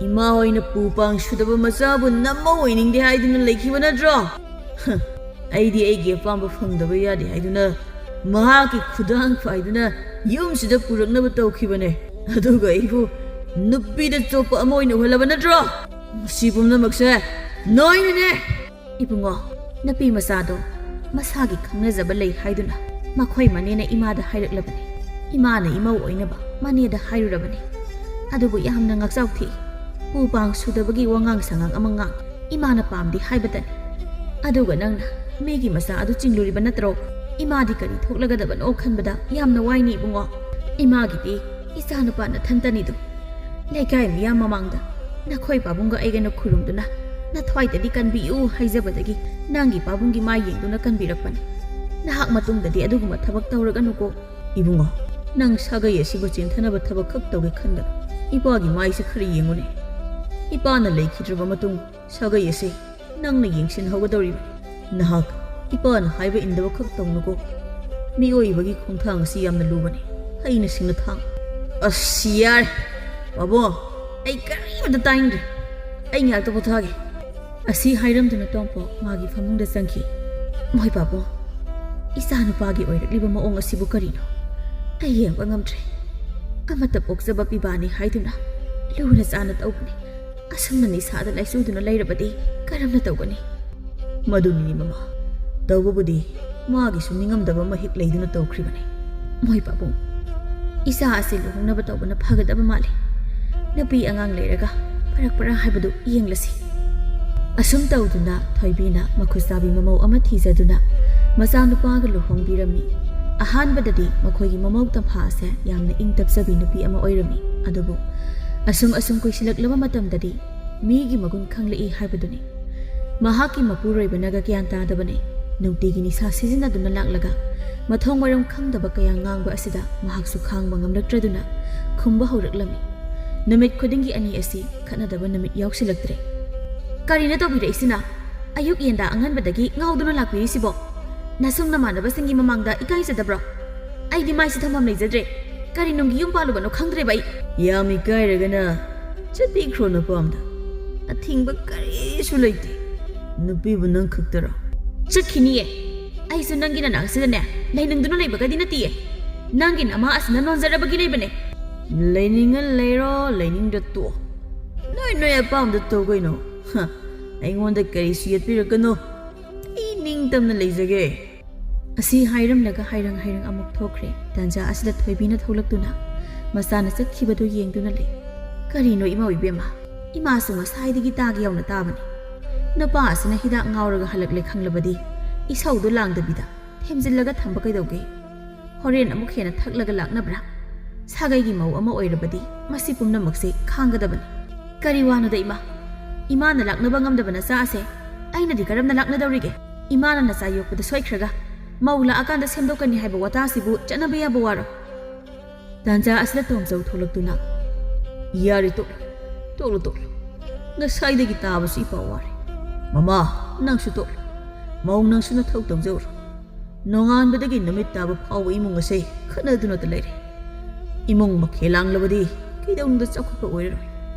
ꯏꯃꯥ ꯍꯣꯏꯅ ꯄꯨ ꯄꯥꯡ ꯁꯨꯗꯕ ꯃꯆꯥꯕꯨ ꯅꯃꯧ ꯑꯣꯏꯅꯤꯡꯗꯦ ꯍꯥꯏꯗꯨꯅ ꯂꯩꯈꯤꯕ ꯅꯠꯇ꯭ꯔꯣ? ꯑꯩꯗꯤ ꯑꯩꯒꯤ ꯑꯄꯥꯝꯕ ꯐꯪꯗꯕ ꯌꯥꯗꯦ ꯍꯥꯏꯗꯨꯅ ꯃꯍꯥꯛꯀꯤ ꯈꯨꯗꯥꯡ ꯄꯥꯏꯗꯨꯅ ꯌꯨꯝꯁꯤꯗ ꯄꯨꯔꯛꯅꯕ ꯇꯧꯈꯤꯕꯅꯦ꯫ ꯑꯗꯨꯒ ꯑꯩꯕꯨ ꯅꯨꯄꯤꯗ ꯆꯣꯞꯄ ꯑꯃ ꯑꯣꯏꯅ ꯎꯍꯜꯂꯕ ꯅꯠꯇ꯭ꯔꯣ? ꯃꯁꯤ ꯄꯨꯝꯅꯃꯛꯁꯦ ꯅꯣꯏꯅꯅꯦ꯫ ꯏꯕꯨꯡꯉꯣ, ꯅꯨꯄꯤ ꯃꯆꯥꯗꯣ ꯃꯁꯥꯒꯤ ꯈꯪꯅꯖꯕ ꯂꯩ ꯍꯥꯏꯗꯨꯅ ꯃꯈꯣꯏ ꯃꯅꯦꯅ ꯏꯃꯥꯗ ꯍꯥꯏꯔꯛꯂꯕꯅꯤ꯫ ꯏꯃꯥꯅ ꯏꯃꯧ ꯑꯣꯏꯅꯕ ꯃꯅꯦꯗ ꯍꯥꯏꯔꯨꯔꯕꯅꯤ꯫ ꯑꯗꯨꯕꯨ ꯌꯥꯝꯅ ꯉꯥꯛꯆꯥꯎ ꯊꯤ꯫ ꯄꯨ ꯄꯥꯡ ꯁꯨꯗꯕꯒꯤ ꯋꯥꯉꯥꯡ ꯁꯉꯥꯡ ꯑꯃ ꯉꯥꯡ ꯏꯃꯥꯅ ꯄꯥꯝꯗꯦ ꯍꯥꯏꯕꯇꯅꯤ꯫ ꯑꯗꯨꯒ ꯅꯪꯅ ꯃꯤꯒꯤ ꯃꯆꯥ ꯑꯗꯨ ꯆꯤꯡꯂꯨꯔꯤꯕ ꯅꯠꯇ꯭ꯔꯣ? ꯏꯃꯥꯗꯤ ꯀꯔꯤ ꯊꯣꯛꯂꯒꯗꯕꯅꯣ ꯈꯟꯕꯗ ꯌꯥꯝꯅ ꯋꯥꯏꯅꯤ ꯏꯕꯨꯡꯉꯣ꯫ ꯏꯃꯥꯒꯤꯗꯤ ꯏꯆꯥ ꯅꯨꯄꯥ ꯅꯊꯟꯇꯅꯤꯗꯣ꯫ ꯂꯩꯀꯥꯏ ꯃꯤꯌꯥꯝ ꯃꯃꯥꯡꯗ ꯅꯈꯣꯏ ꯄꯥꯕꯨꯡꯒ ꯑꯩꯒꯅ ꯈꯨꯔꯨꯝꯗꯨꯅ ꯅꯊ꯭ꯋꯥꯏꯗꯗꯤ ꯀꯟꯕꯤꯌꯨ ꯍꯥꯏꯖꯕꯗꯒꯤ ꯅꯪꯒꯤ ꯄꯥꯕꯨꯡꯒꯤ ꯃꯥꯏ ꯌꯦꯡꯗꯨꯅ ꯀꯟꯕꯤꯔꯛꯄꯅꯤ꯫ ꯅꯍꯥꯛ ꯃꯇꯨꯡꯗꯗꯤ ꯑꯗꯨꯒꯨꯝꯕ ꯊꯕꯛ ꯇꯧꯔꯒꯅꯨꯀꯣ꯫ ꯏꯕꯨꯡꯉꯣ, ꯅꯪ ꯁꯥꯒꯩ ꯑꯁꯤꯕꯨ ꯆꯦꯟꯊꯅꯕ ꯊꯕꯛ ꯈꯛ ꯇꯧꯒꯦ ꯈꯟꯒꯅꯨ꯫ ꯏꯄꯥꯒꯤ ꯃꯥꯏꯁꯦ ꯈꯔ ꯌꯦꯡꯉꯨꯅꯦ꯫ ꯏꯄꯥꯅ ꯂꯩꯈꯤꯗ꯭ꯔꯕ ꯃꯇꯨꯡ ꯁꯥꯒꯩ ꯑꯁꯤ ꯅꯪꯅ ꯌꯦꯡꯁꯤꯟꯍꯧꯒꯗꯧꯔꯤꯕꯅꯤ꯫ ꯅꯍꯥꯛ ꯏꯄꯥꯅ ꯍꯥꯏꯕ ꯏꯟꯗꯕ ꯈꯛ ꯇꯧꯅꯨꯀꯣ꯫ ꯃꯤꯑꯣꯏꯕꯒꯤ ꯈꯣꯡꯊꯥꯡ ꯑꯁꯤ ꯌꯥꯝꯅ ꯂꯨꯕꯅꯤ, ꯍꯩꯅ ꯁꯤꯡꯅ ꯊꯥꯡ꯫ ꯑꯁ ꯌꯥꯔꯦ ꯄꯥꯕꯨꯡ, ꯑꯩ ꯀꯔꯤꯃꯇ ꯇꯥꯅꯤꯡꯗ꯭ꯔꯦ꯫ ꯑꯩ ꯉꯥꯏꯍꯥꯛꯇ ꯄꯣꯊꯥꯒꯦ꯫ ꯑꯁꯤ ꯍꯥꯏꯔꯝꯗꯨꯅ ꯇꯣꯝꯄꯣꯛ ꯃꯥꯒꯤ ꯐꯃꯨꯡꯗ ꯆꯪꯈꯤ꯫ ꯃꯣꯏ ꯄꯥꯕꯨꯡ, ꯏꯆꯥ ꯅꯨꯄꯥꯒꯤ ꯑꯣꯏꯔꯛꯂꯤꯕ ꯃꯑꯣꯡ ꯑꯁꯤꯕꯨ ꯀꯔꯤꯅꯣ? ꯑꯩ ꯌꯦꯡꯕ ꯉꯝꯗ꯭ꯔꯦ꯫ ꯑꯃꯠꯇ ꯄꯣꯛꯆꯕ ꯄꯤꯕꯥꯅꯤ ꯍꯥꯏꯗꯨꯅ ꯂꯨꯅ ꯆꯥꯅ ꯇꯧꯕꯅꯤ꯫ ꯑꯁꯨꯝꯅ ꯅꯤꯁꯥꯗ ꯂꯥꯏꯆꯨꯗꯨꯅ ꯂꯩꯔꯕꯗꯤ ꯀꯔꯝꯅ ꯇꯧꯒꯅꯤ? ꯃꯗꯨꯅꯤꯅꯤ ꯃꯃꯥ, ꯇꯧꯕꯕꯨꯗꯤ ꯃꯥꯒꯤꯁꯨ ꯅꯤꯡꯉꯝꯗꯕ ꯑꯃ ꯍꯦꯛ ꯂꯩꯗꯨꯅ ꯇꯧꯈ꯭ꯔꯤꯕꯅꯤ꯫ ꯃꯣꯏ ꯄꯥꯕꯨꯡ, ꯏꯆꯥ ꯑꯁꯤ ꯂꯨꯍꯣꯡꯅꯕ ꯇꯧꯕꯅ ꯐꯒꯗꯕ ꯃꯥꯜꯂꯤ꯫ ꯅꯨꯄꯤ ꯑꯉꯥꯡ ꯂꯩꯔꯒ ꯐꯔꯛ ꯍꯥꯏꯕꯗꯨ ꯌꯦꯡꯂꯁꯤ꯫ ꯑꯁꯨꯝ ꯇꯧꯗꯨꯅ ꯊꯣꯏꯕꯤꯅ ꯃꯈꯨꯠꯆꯥꯕꯤ ꯃꯃꯧ ꯑꯃ ꯊꯤꯖꯗꯨꯅ ꯃꯆꯥꯅꯨꯄꯥꯒ ꯂꯨꯍꯣꯡꯕꯤꯔꯝꯃꯤ꯫ ꯑꯍꯥꯟꯕꯗꯗꯤ ꯃꯈꯣꯏꯒꯤ ꯃꯃꯧ ꯇꯝꯐꯥ ꯑꯁꯦ ꯌꯥꯝꯅ ꯏꯪ ꯇꯞꯆꯕꯤ ꯅꯨꯄꯤ ꯑꯃ ꯑꯣꯏꯔꯝꯃꯤ꯫ ꯑꯗꯨꯕꯨ ꯑꯁꯨꯝ ꯀꯨꯏꯁꯤꯜꯂꯛꯂꯕ ꯃꯇꯝꯗꯗꯤ ꯃꯤꯒꯤ ꯃꯒꯨꯟ ꯈꯪꯂꯛꯏ ꯍꯥꯏꯕꯗꯨꯅꯤ꯫ ꯃꯍꯥꯛꯀꯤ ꯃꯄꯨꯔꯣꯏꯕꯅꯒ ꯒ꯭ꯌꯥꯟ ꯇꯥꯗꯕꯅꯤ꯫ ꯅꯨꯡꯇꯤꯒꯤ ꯅꯤꯁꯥ ꯁꯤꯖꯤꯟꯅꯗꯨꯅ ꯂꯥꯛꯂꯒ ꯃꯊꯣꯡ ꯃꯔꯝ ꯈꯪꯗꯕ ꯀꯌా ꯉꯥꯡꯕ ꯑꯁꯤꯗ ꯃꯍꯥꯛꯁꯨ ꯈꯥꯡꯕ ꯉꯝꯂꯛꯇ꯭ꯔꯗꯨꯅ ꯈꯨꯝꯕ ꯍꯧꯔꯛꯂꯝꯃꯤ꯫ ꯅꯨꯃꯤꯠ ꯈꯨꯗꯤꯡꯒꯤ ꯑꯅꯤ ꯑꯁꯤ ꯈꯠꯅꯗꯕ ꯅꯨꯃꯤꯠ ꯌꯥꯎꯁꯤꯜꯂꯛꯇ꯭ꯔꯦ꯫ ꯀꯔꯤꯅ ꯇꯧꯕꯤꯔꯛꯏꯁꯤꯅ? ꯑꯌꯨꯛ ꯌꯦꯟꯗꯥ ꯑꯉꯟꯕꯗꯒꯤ ꯉꯥꯎꯗꯨꯅ ꯂꯥꯛꯄꯤꯔꯤꯁꯤꯕꯣ? ꯅꯁꯨꯡ ꯅꯃꯥꯟꯅꯕꯁꯤꯡꯒꯤ ꯃꯃꯥꯡꯗ ꯏꯀꯥꯏꯖꯗꯕ꯭ꯔꯣ? ꯑꯩꯗꯤ ꯃꯥꯏꯁꯤ ꯊꯝꯐꯝ ꯂꯩꯖꯗ꯭ꯔꯦ꯫ ꯀꯔꯤ ꯅꯨꯡꯒꯤ ꯌꯨꯝ ꯄꯥꯜꯂꯨꯕꯅꯣ ꯈꯪꯗ꯭ꯔꯦꯕ ꯑꯩ꯫ ꯌꯥꯝ ꯏꯀꯥꯏꯔꯒꯅ ꯆꯠꯄꯤꯈ꯭ꯔꯣ ꯅꯄꯥꯝꯗ꯫ ꯑꯊꯤꯡꯕ ꯀꯔꯤꯁꯨ ꯂꯩꯇꯦ꯫ ꯅꯨꯄꯤꯕꯨ ꯅꯪ ꯈꯛꯇꯔꯣ? ꯆꯠꯈꯤꯅꯤꯌꯦ꯫ ꯑꯩꯁꯨ ꯅꯪꯒꯤ ꯅꯅꯥꯛꯁꯤꯗꯅꯦ ꯂꯩꯅꯤꯡꯗꯨꯅ ꯂꯩꯕꯒꯗꯤ ꯅꯠꯇꯤꯌꯦ꯫ ꯅꯪꯒꯤ ꯅꯃꯥ ꯑꯁꯤꯅ ꯅꯣꯟꯖꯔꯕꯒꯤ ꯂꯩꯕꯅꯦ꯫ ꯂꯩꯅꯤꯡꯉ ꯂꯩꯔꯣ ꯂꯩꯅꯤꯡꯗ ꯇꯣꯛ ꯅꯣꯏ ꯑꯄꯥꯝꯕꯗ ꯇꯧ ꯀꯩꯅꯣ ꯑꯩꯉꯣꯟꯗ ꯀꯔꯤꯁꯨ ꯌꯦꯠꯄꯤꯔꯛꯀꯅꯣ ꯑꯩ ꯅꯤꯡꯇꯝꯅ ꯂꯩꯖꯒꯦ ꯑꯁꯤ ꯍꯥꯏꯔꯝꯂꯒ ꯍꯥꯏꯔꯪ ꯑꯃꯨꯛ ꯊꯣꯛꯈ꯭ꯔꯦ ꯇꯥꯟꯖꯥ ꯑꯁꯤꯗ ꯊꯣꯏꯕꯤꯅ ꯊꯣꯛꯂꯛꯇꯨꯅ ꯃꯆꯥꯅ ꯆꯠꯈꯤꯕꯗꯨ ꯌꯦꯡꯗꯨꯅ ꯂꯩ ꯀꯔꯤꯅꯣ ꯏꯃꯥ ꯏꯕꯦꯝꯃ ꯏꯃꯥꯁꯨ ꯉꯁꯥꯏꯗꯒꯤ ꯇꯥꯒꯦ ꯌꯥꯎꯅ ꯇꯥꯕꯅꯤ ꯅꯨꯄꯥ ꯑꯁꯤꯅ ꯍꯤꯗꯥꯛ ꯉꯥꯎꯔꯒ ꯍꯜꯂꯛꯂꯦ ꯈꯪꯂꯕꯗꯤ ꯏꯁꯧꯗꯨ ꯂꯥꯡꯗꯕꯤꯗ ꯊꯦꯝꯖꯤꯜꯂꯒ ꯊꯝꯕ ꯀꯩꯗꯧꯒꯦ ꯍꯣꯔꯦꯟ ꯑꯃꯨꯛ ꯍꯦꯟꯅ ꯊꯛꯂꯒ ꯂꯥꯛꯅꯕ꯭ꯔꯥ ꯁꯥꯒꯩꯒꯤ ꯃꯧ ꯑꯃ ꯑꯣꯏꯔꯕꯗꯤ ꯃꯁꯤ ꯄꯨꯝꯅꯃꯛꯁꯦ ꯈꯥꯡꯒꯗꯕꯅꯤ ꯀꯔꯤ ꯋꯥꯅꯣꯗ ꯏꯃꯥꯅ ꯂꯥꯛꯅꯕ ꯉꯝꯗꯕ ꯅꯆꯥ ꯑꯁꯦ ꯑꯩꯅꯗꯤ ꯀꯔꯝꯅ ꯂꯥꯛꯅꯗꯧꯔꯤꯒꯦ ꯏꯃꯥꯅ ꯅꯆꯥ ꯌꯣꯛꯄꯗ ꯁꯣꯏꯈ꯭ꯔꯒ ꯃꯧ ꯂꯥꯛꯑꯀꯥꯟꯗ ꯁꯦꯝꯗꯣꯛꯀꯅꯤ ꯍꯥꯏꯕ ꯋꯥꯇꯥꯁꯤꯕꯨ ꯆꯠꯅꯕ ꯌꯥꯕ ꯋꯥꯔꯣ ꯇꯥꯟꯖꯥ ꯑꯁꯤꯗ ꯇꯣꯝꯆꯧ ꯊꯣꯛꯂꯛꯇꯨꯅ ꯌꯥꯔꯦ ꯇꯣꯛꯂꯣ ꯉꯁꯥꯏꯗꯒꯤ ꯇꯥꯕꯁꯨ ꯏꯄꯥꯎ ꯋꯥꯔꯦ ꯃꯃꯥ ꯅꯪꯁꯨ ꯇꯣꯛꯂꯣ ꯃꯧ ꯅꯪꯁꯨ ꯅꯊꯧ ꯇꯧꯖꯧꯔꯣ ꯅꯣꯡꯉꯥꯟꯕꯗꯒꯤ ꯅꯨꯃꯤꯠ ꯇꯥꯕ ꯐꯥꯎꯕ ꯏꯃꯨꯡ ꯑꯁꯦ ꯈꯠꯅꯗꯨꯅꯇ ꯂꯩꯔꯦ ꯏꯃꯨꯡ ꯃꯈꯦꯜ ꯂꯥꯡꯂꯕꯗꯤ ꯀꯩꯗꯧꯅꯨꯡꯗ ꯆꯥꯎꯈꯠꯄ ꯑꯣꯏꯔꯔꯣꯏ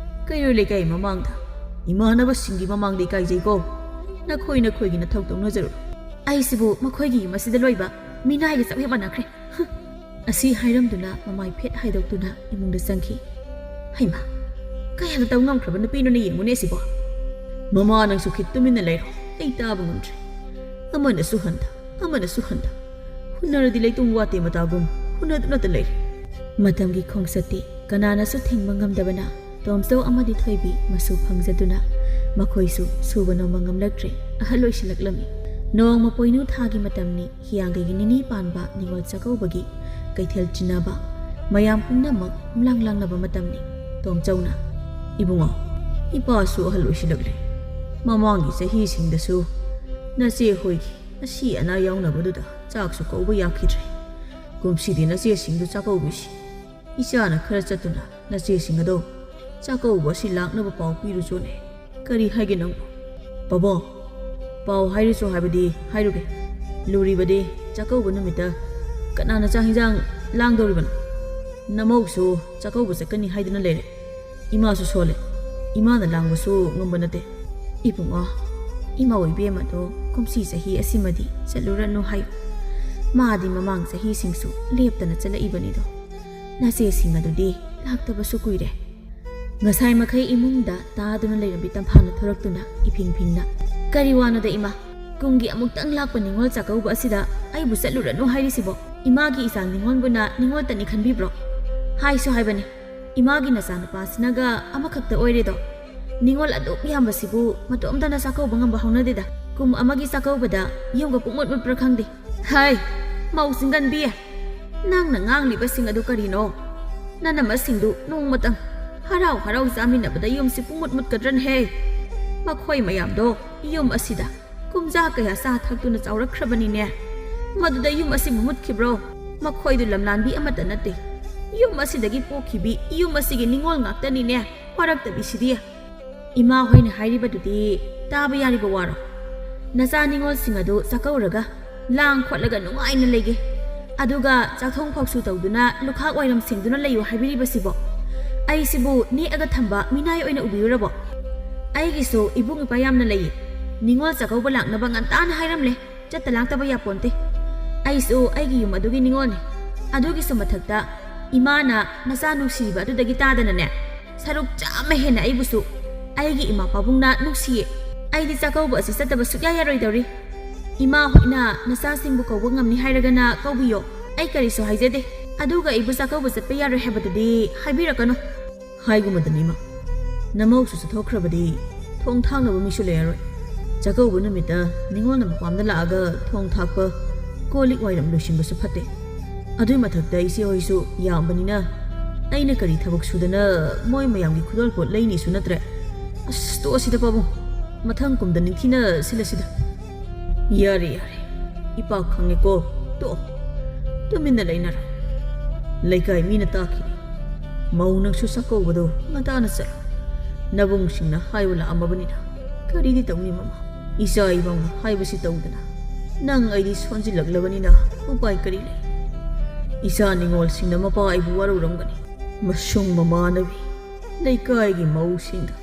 ꯀꯩꯔꯣꯏ ꯂꯩꯀꯥꯏ ꯃꯃꯥꯡꯗ ꯏꯃꯥꯟꯅꯕꯁꯤꯡꯒꯤ ꯃꯃꯥꯡꯗ ꯏꯀꯥꯏꯖꯩꯀꯣ ꯅꯈꯣꯏꯒꯤ ꯅꯊꯧ ꯇꯧꯅꯖꯔꯣ ꯑꯩꯁꯤꯕꯨ ꯃꯈꯣꯏꯒꯤ ꯌꯨꯝ ꯑꯁꯤꯗ ꯂꯣꯏꯕ ꯃꯤꯅꯥꯏꯒ ꯆꯞ ꯍꯦꯛ ꯃꯥꯟꯅꯈ꯭ꯔꯦ ꯑꯁꯤ ꯍꯥꯏꯔꯝꯗꯨꯅ ꯃꯃꯥꯏ ꯐꯦꯠ ꯍꯥꯏꯗꯣꯛꯇꯨꯅ ꯏꯃꯨꯡꯗ ꯆꯪꯈꯤ ꯍꯩꯃꯥ ꯀꯌꯥꯗ ꯇꯧ ꯉꯝꯈ꯭ꯔꯕ ꯅꯨꯄꯤꯅꯣꯅ ꯌꯦꯡꯉꯨꯅꯦ ꯁꯤꯕꯣ ꯃꯃꯥ ꯅꯪꯁꯨ ꯈꯤꯠ ꯇꯨꯃꯤꯟꯅ ꯂꯩꯔꯣ ꯑꯩ ꯇꯥꯕ ꯉꯝꯗ꯭ꯔꯦ ꯑꯃꯅꯁꯨ ꯍꯟꯊ ꯍꯨꯟꯅꯔꯗꯤ ꯂꯩꯇꯨꯝ ꯋꯥꯇꯦ ꯃꯇꯥꯒꯨꯝ ꯍꯨꯟꯅꯗꯨꯅꯇ ꯂꯩꯔꯦ ꯃꯇꯝꯒꯤ ꯈꯣꯡꯆꯠꯇꯤ ꯀꯅꯥꯅꯁꯨ ꯊꯤꯡꯕ ꯉꯝꯗꯕꯅ ꯇꯣꯝꯆꯧ ꯑꯃꯗꯤ ꯊꯣꯏꯕꯤ ꯃꯁꯨ ꯐꯪꯖꯗꯨꯅ ꯃꯈꯣꯏꯁꯨ ꯁꯨꯕ ꯅꯣꯝꯕ ꯉꯝꯂꯛꯇ꯭ꯔꯦ ꯑꯍꯜ ꯑꯣꯏꯁꯤꯜꯂꯛꯂꯝꯃꯤ ꯅꯣꯡꯃ ꯄꯣꯏꯅꯨ ꯊꯥꯒꯤ ꯃꯇꯝꯅꯤ ꯍꯤꯌꯥꯡꯒꯩꯒꯤ ꯅꯤꯅꯤ ꯄꯥꯟꯕ ꯅꯤꯉꯣꯜ ꯆꯥꯛꯀꯧꯕꯒꯤ ꯀꯩꯊꯦꯜ ꯆꯤꯟꯅꯕ ꯃꯌꯥꯝ ꯄꯨꯝꯅꯃꯛ ꯍꯨꯝꯂꯥꯡ ꯂꯥꯡꯅꯕ ꯃꯇꯝꯅꯤ ꯇꯣꯝꯆꯧꯅ ꯏꯕꯨꯡꯉꯣ ꯏꯄꯥꯁꯨ ꯑꯍꯜ ꯑꯣꯏꯁꯤꯜꯂꯛꯂꯦ ꯃꯃꯥꯡꯒꯤ ꯆꯍꯤꯁꯤꯡꯗꯁꯨ ꯅꯆꯦ ꯍꯣꯏꯒꯤ ꯑꯁꯤ ꯑꯅꯥ ꯌꯥꯎꯅꯕꯗꯨꯗ ꯆꯥꯛꯁꯨ ꯀꯧꯕ ꯌꯥꯈꯤꯗ꯭ꯔꯦ ꯀꯨꯝꯁꯤꯗꯤ ꯅꯆꯦꯁꯤꯡꯗꯨ ꯆꯥꯛꯀꯧꯕꯤꯁꯤ ꯏꯆꯥꯅ ꯈꯔ ꯆꯠꯇꯨꯅ ꯅꯆꯦꯁꯤꯡ ꯑꯗꯣ ꯆꯥꯛꯀꯧꯕ ꯑꯁꯤ ꯂꯥꯛꯅꯕ ꯄꯥꯎ ꯄꯤꯔꯨꯆꯣꯅꯦ ꯀꯔꯤ ꯍꯥꯏꯒꯦ ꯅꯪꯕꯨ ꯄꯥꯕꯨꯡ ꯄꯥꯎ ꯍꯥꯏꯔꯨꯆꯣ ꯍꯥꯏꯕꯗꯤ ꯍꯥꯏꯔꯨꯒꯦ ꯂꯨꯔꯤꯕꯗꯤ ꯆꯥꯛꯀꯧꯕ ꯅꯨꯃꯤꯠꯇ ꯀꯅꯥꯅ ꯆꯥꯛ ꯍꯤꯟꯖꯥꯡ ꯂꯥꯡꯗꯧꯔꯤꯕꯅꯣ ꯅꯃꯧꯁꯨ ꯆꯥꯛꯀꯧꯕ ꯆꯠꯀꯅꯤ ꯍꯥꯏꯗꯨꯅ ꯂꯩꯔꯦ ꯏꯃꯥꯁꯨ ꯁꯣꯜꯂꯦ ꯏꯃꯥꯅ ꯂꯥꯡꯕꯁꯨ ꯉꯝꯕ ꯅꯠꯇꯦ ꯏꯕꯨꯡꯉꯣ ꯏꯃꯥ ꯏꯕꯦꯝꯃꯗꯣ ꯀꯨꯝꯁꯤ ꯆꯍꯤ ꯑꯁꯤꯃꯗꯤ ꯆꯠꯂꯨꯔꯅꯨ ꯍꯥꯏꯌꯨ ꯃꯥꯗꯤ ꯃꯃꯥꯡ ꯆꯍꯤꯁꯤꯡꯁꯨ ꯂꯦꯞꯇꯅ ꯆꯠꯂꯛꯏꯕꯅꯤꯗꯣ ꯅꯆꯦꯁꯤꯡ ꯑꯗꯨꯗꯤ ꯂꯥꯛꯇꯕꯁꯨ ꯀꯨꯏꯔꯦ ꯉꯁꯥꯏ ꯃꯈꯩ ꯏꯃꯨꯡꯗ ꯇꯥꯗꯨꯅ ꯂꯩꯔꯝꯕꯤ ꯇꯝꯐꯥꯅ ꯊꯣꯔꯛꯇꯨꯅ ꯏꯐꯤꯡ ꯐꯤꯡꯅ ꯀꯔꯤ ꯋꯥꯅꯣꯗ ꯏꯃꯥ ꯀꯨꯝꯒꯤ ꯑꯃꯨꯛꯇꯪ ꯂꯥꯛꯄ ꯅꯤꯉꯣꯜ ꯆꯥꯛꯀꯧꯕ ꯑꯁꯤꯗ ꯑꯩꯕꯨ ꯆꯠꯂꯨꯔꯅꯨ ꯍꯥꯏꯔꯤꯁꯤꯕꯣ ꯏꯃꯥꯒꯤ ꯏꯆꯥ ꯅꯤꯉꯣꯜꯕꯨꯅ ꯅꯤꯉꯣꯜꯇꯅꯤ ꯈꯟꯕꯤꯕ꯭ꯔꯣ ꯍꯥꯏꯁꯨ ꯍꯥꯏꯕꯅꯤ ꯏꯃꯥꯒꯤ ꯅꯆꯥꯅꯨꯄꯥꯁꯤꯅꯒ ꯑꯃꯈꯛꯇ ꯑꯣꯏꯔꯦꯗꯣ ꯅꯤꯉꯣꯜ ꯑꯗꯨꯛ ꯌꯥꯝꯕꯁꯤꯕꯨ ꯃꯇꯣꯝꯇꯅ ꯆꯥꯛꯀꯧꯕ ꯉꯝꯕ ꯍꯧꯅꯗꯦꯗ ꯀꯨꯝ ꯑꯃꯒꯤ ꯆꯥꯛꯀꯧꯕꯗ ꯌꯨꯝꯒ ꯄꯨꯡꯃꯨꯠ ꯃꯨꯠꯄ꯭ꯔꯥ ꯈꯪꯗꯦ ꯍꯥꯏ ꯃꯧ ꯆꯤꯡꯒꯟꯕꯤ ꯅꯪꯅ ꯉꯥꯡꯂꯤꯕꯁꯤꯡ ꯑꯗꯨ ꯀꯔꯤꯅꯣ ꯅꯅꯝꯃꯁꯤꯡꯗꯨ ꯅꯣꯡꯃꯇꯪ ꯍꯔꯥꯎ ꯌꯥꯃꯤꯟꯅꯕꯗ ꯌꯨꯝꯁꯤ ꯄꯨꯡꯃꯨꯠ ꯃꯨꯠꯀꯗ꯭ꯔꯅꯍꯦ ꯃꯈꯣꯏ ꯃꯌꯥꯝꯗꯣ ꯌꯨꯝ ꯑꯁꯤꯗ ꯀꯨꯝꯖꯥ ꯀꯌꯥ ꯆꯥ ꯊꯛꯇꯨꯅ ꯆꯥꯎꯔꯛꯈ꯭ꯔꯕꯅꯤꯅꯦ ꯃꯗꯨꯗ ꯌꯨꯝ ꯑꯁꯤꯕꯨ ꯃꯨꯠꯈꯤꯕ꯭ꯔꯣ ꯃꯈꯣꯏꯗꯨ ꯂꯝꯂꯥꯟꯕꯤ ꯑꯃꯠꯇ ꯅꯠꯇꯦ ꯌꯨꯝ ꯑꯁꯤꯗꯒꯤ ꯄꯣꯛꯈꯤꯕꯤ ꯌꯨꯝ ꯑꯁꯤꯒꯤ ꯅꯤꯉꯣꯜ ꯉꯥꯛꯇꯅꯤꯅꯦ ꯋꯥꯔꯛꯇꯕꯤꯁꯤꯗꯤ ꯏꯃꯥ ꯍꯣꯏꯅ ꯍꯥꯏꯔꯤꯕꯗꯨꯗꯤ ꯇꯥꯕ ꯌꯥꯔꯤꯕ ꯋꯥꯔꯣ ꯅꯆꯥ ꯅꯤꯉꯣꯜꯁꯤꯡ ꯑꯗꯨ ꯆꯥꯛꯀꯧꯔꯒ ꯂꯥꯡ ꯈꯣꯠꯂꯒ ꯅꯨꯡꯉꯥꯏꯅ ꯂꯩꯒꯦ ꯑꯗꯨꯒ ꯆꯥꯛꯊꯣꯡ ꯐꯥꯎꯁꯨ ꯇꯧꯗꯨꯅ ꯂꯨꯈꯥꯛ ꯋꯥꯏꯔꯝ ꯁꯦꯡꯗꯨꯅ ꯂꯩꯌꯨ ꯍꯥꯏꯕꯤꯔꯤꯕꯁꯤꯕꯣ ꯑꯩꯁꯤꯕꯨ ꯅꯦꯛꯑꯒ ꯊꯝꯕ ꯃꯤꯅꯥꯏ ꯑꯣꯏꯅ ꯎꯕꯤꯔꯨꯔꯕꯣ ꯑꯩꯒꯤꯁꯨ ꯏꯕꯨꯡ ꯏꯄꯥ ꯌꯥꯝꯅ ꯂꯩꯌꯦ ꯅꯤꯉꯣꯜ ꯆꯥꯛꯀꯧꯕ ꯂꯥꯛꯅꯕ ꯉꯟꯇꯥꯅ ꯍꯥꯏꯔꯝꯂꯦ ꯆꯠꯇ ꯂꯥꯛꯇꯕ ꯌꯥꯄꯣꯟꯇꯦ ꯑꯩꯁꯨ ꯑꯩꯒꯤ ꯌꯨꯝ ꯑꯗꯨꯒꯤ ꯅꯤꯉꯣꯜꯅꯤ ꯑꯗꯨꯒꯤꯁꯨ ꯃꯊꯛꯇ ꯏꯃꯥꯅ ꯅꯆꯥ ꯅꯨꯡꯁꯤꯕ ꯑꯗꯨꯗꯒꯤ ꯇꯥꯗꯅꯅꯦ ꯁꯔꯨꯛ ꯆꯥꯝꯃ ꯍꯦꯟꯅ ꯑꯩꯕꯨꯁꯨ ꯑꯩꯒꯤ ꯏꯃꯥ ꯄꯥꯕꯨꯡꯅ ꯅꯨꯡꯁꯤꯌꯦ ꯑꯩꯗꯤ ꯆꯥꯛꯀꯧꯕ ꯑꯁꯤ ꯆꯠꯇꯕ ꯁꯨꯛꯌꯥ ꯌꯥꯔꯣꯏꯗꯧꯔꯤ ꯏꯃꯥ ꯍꯣꯏꯅ ꯅꯆꯥꯁꯤꯡꯕꯨ ꯀꯧꯕ ꯉꯝꯅꯤ ꯍꯥꯏꯔꯒꯅ ꯀꯧꯕꯤꯌꯣ ꯑꯩ ꯀꯔꯤꯁꯨ ꯍꯥꯏꯖꯗꯦ ꯑꯗꯨꯒ ꯑꯩꯕꯨ ꯆꯥꯛꯀꯧꯕ ꯆꯠꯄ ꯌꯥꯔꯣꯏ ꯍꯥꯏꯕꯗꯨꯗꯤ ꯍꯥꯏꯕꯤꯔꯛꯀꯅꯨ ꯍꯥꯏꯒꯨꯝꯕꯗꯅꯤ ꯏꯃꯥ ꯅꯃꯧꯁꯨ ꯆꯠꯊꯣꯛꯈ꯭ꯔꯕꯗꯤ ꯊꯣꯡ ꯊꯥꯛꯅꯕ ꯃꯤꯁꯨ ꯂꯩꯔꯔꯣꯏ ꯆꯥꯛꯀꯧꯕ ꯅꯨꯃꯤꯠꯇ ꯅꯤꯉꯣꯜꯅ ꯃꯄꯥꯝꯗ ꯂꯥꯛꯑꯒ ꯊꯣꯡ ꯊꯥꯛꯄ ꯀꯣꯜ ꯂꯤꯛ ꯋꯥꯏꯔꯝ ꯂꯣꯏꯁꯤꯟꯕꯁꯨ ꯐꯠꯇꯦ ꯑꯗꯨꯏ ꯃꯊꯛꯇ ꯏꯆꯦ ꯍꯣꯏꯁꯨ ꯌꯥꯝꯕꯅꯤꯅ ꯑꯩꯅ ꯀꯔꯤ ꯊꯕꯛ ꯁꯨꯗꯅ ꯃꯣꯏ ꯃꯌꯥꯝꯒꯤ ꯈꯨꯗꯣꯜ ꯄꯣꯠ ꯂꯩꯅꯤꯁꯨ ꯅꯠꯇ꯭ꯔꯦ ꯑꯁ ꯇꯣꯛꯑꯁꯤꯗ ꯄꯥꯕꯨꯡ ꯃꯊꯪ ꯀꯨꯝꯗ ꯅꯤꯡꯊꯤꯅ ꯁꯤꯜꯂꯁꯤꯗ ꯌꯥꯔꯦ ꯏꯄꯥ ꯈꯪꯉꯦꯀꯣ ꯇꯣꯛꯑꯣ ꯇꯨꯃꯤꯟꯅ ꯂꯩꯅꯔꯣ ꯂꯩꯀꯥꯏ ꯃꯤꯅ ꯇꯥꯈꯤꯅꯤ ꯃꯧ ꯅꯪꯁꯨ ꯆꯥꯛꯀꯧꯕꯗꯣ ꯉꯟꯇꯥꯅ ꯆꯠꯂꯣ ꯅꯕꯨꯡꯁꯤꯡꯅ ꯍꯥꯏꯕ ꯂꯥꯛꯑꯝꯃꯕꯅꯤꯅ ꯀꯔꯤꯗꯤ ꯇꯧꯅꯤ ꯃꯃꯥ ꯏꯆꯥ ꯏꯕꯧꯅ ꯍꯥꯏꯕꯁꯤ ꯇꯧꯗꯅ ꯅꯪ ꯑꯩꯗꯤ ꯁꯣꯟꯖꯤꯜꯂꯛꯂꯕꯅꯤꯅ ꯎꯄꯥꯏ ꯀꯔꯤ ꯂꯩ ꯏꯆꯥ ꯅꯤꯉꯣꯜꯁꯤꯡꯅ ꯃꯄꯥ ꯑꯩꯕꯨ ꯋꯥꯔꯧꯔꯝꯒꯅꯤ ꯃꯁꯨꯡ ꯃꯃꯥꯟꯅꯕꯤ ꯂꯩꯀꯥꯏꯒꯤ ꯃꯧꯁꯤꯡꯗ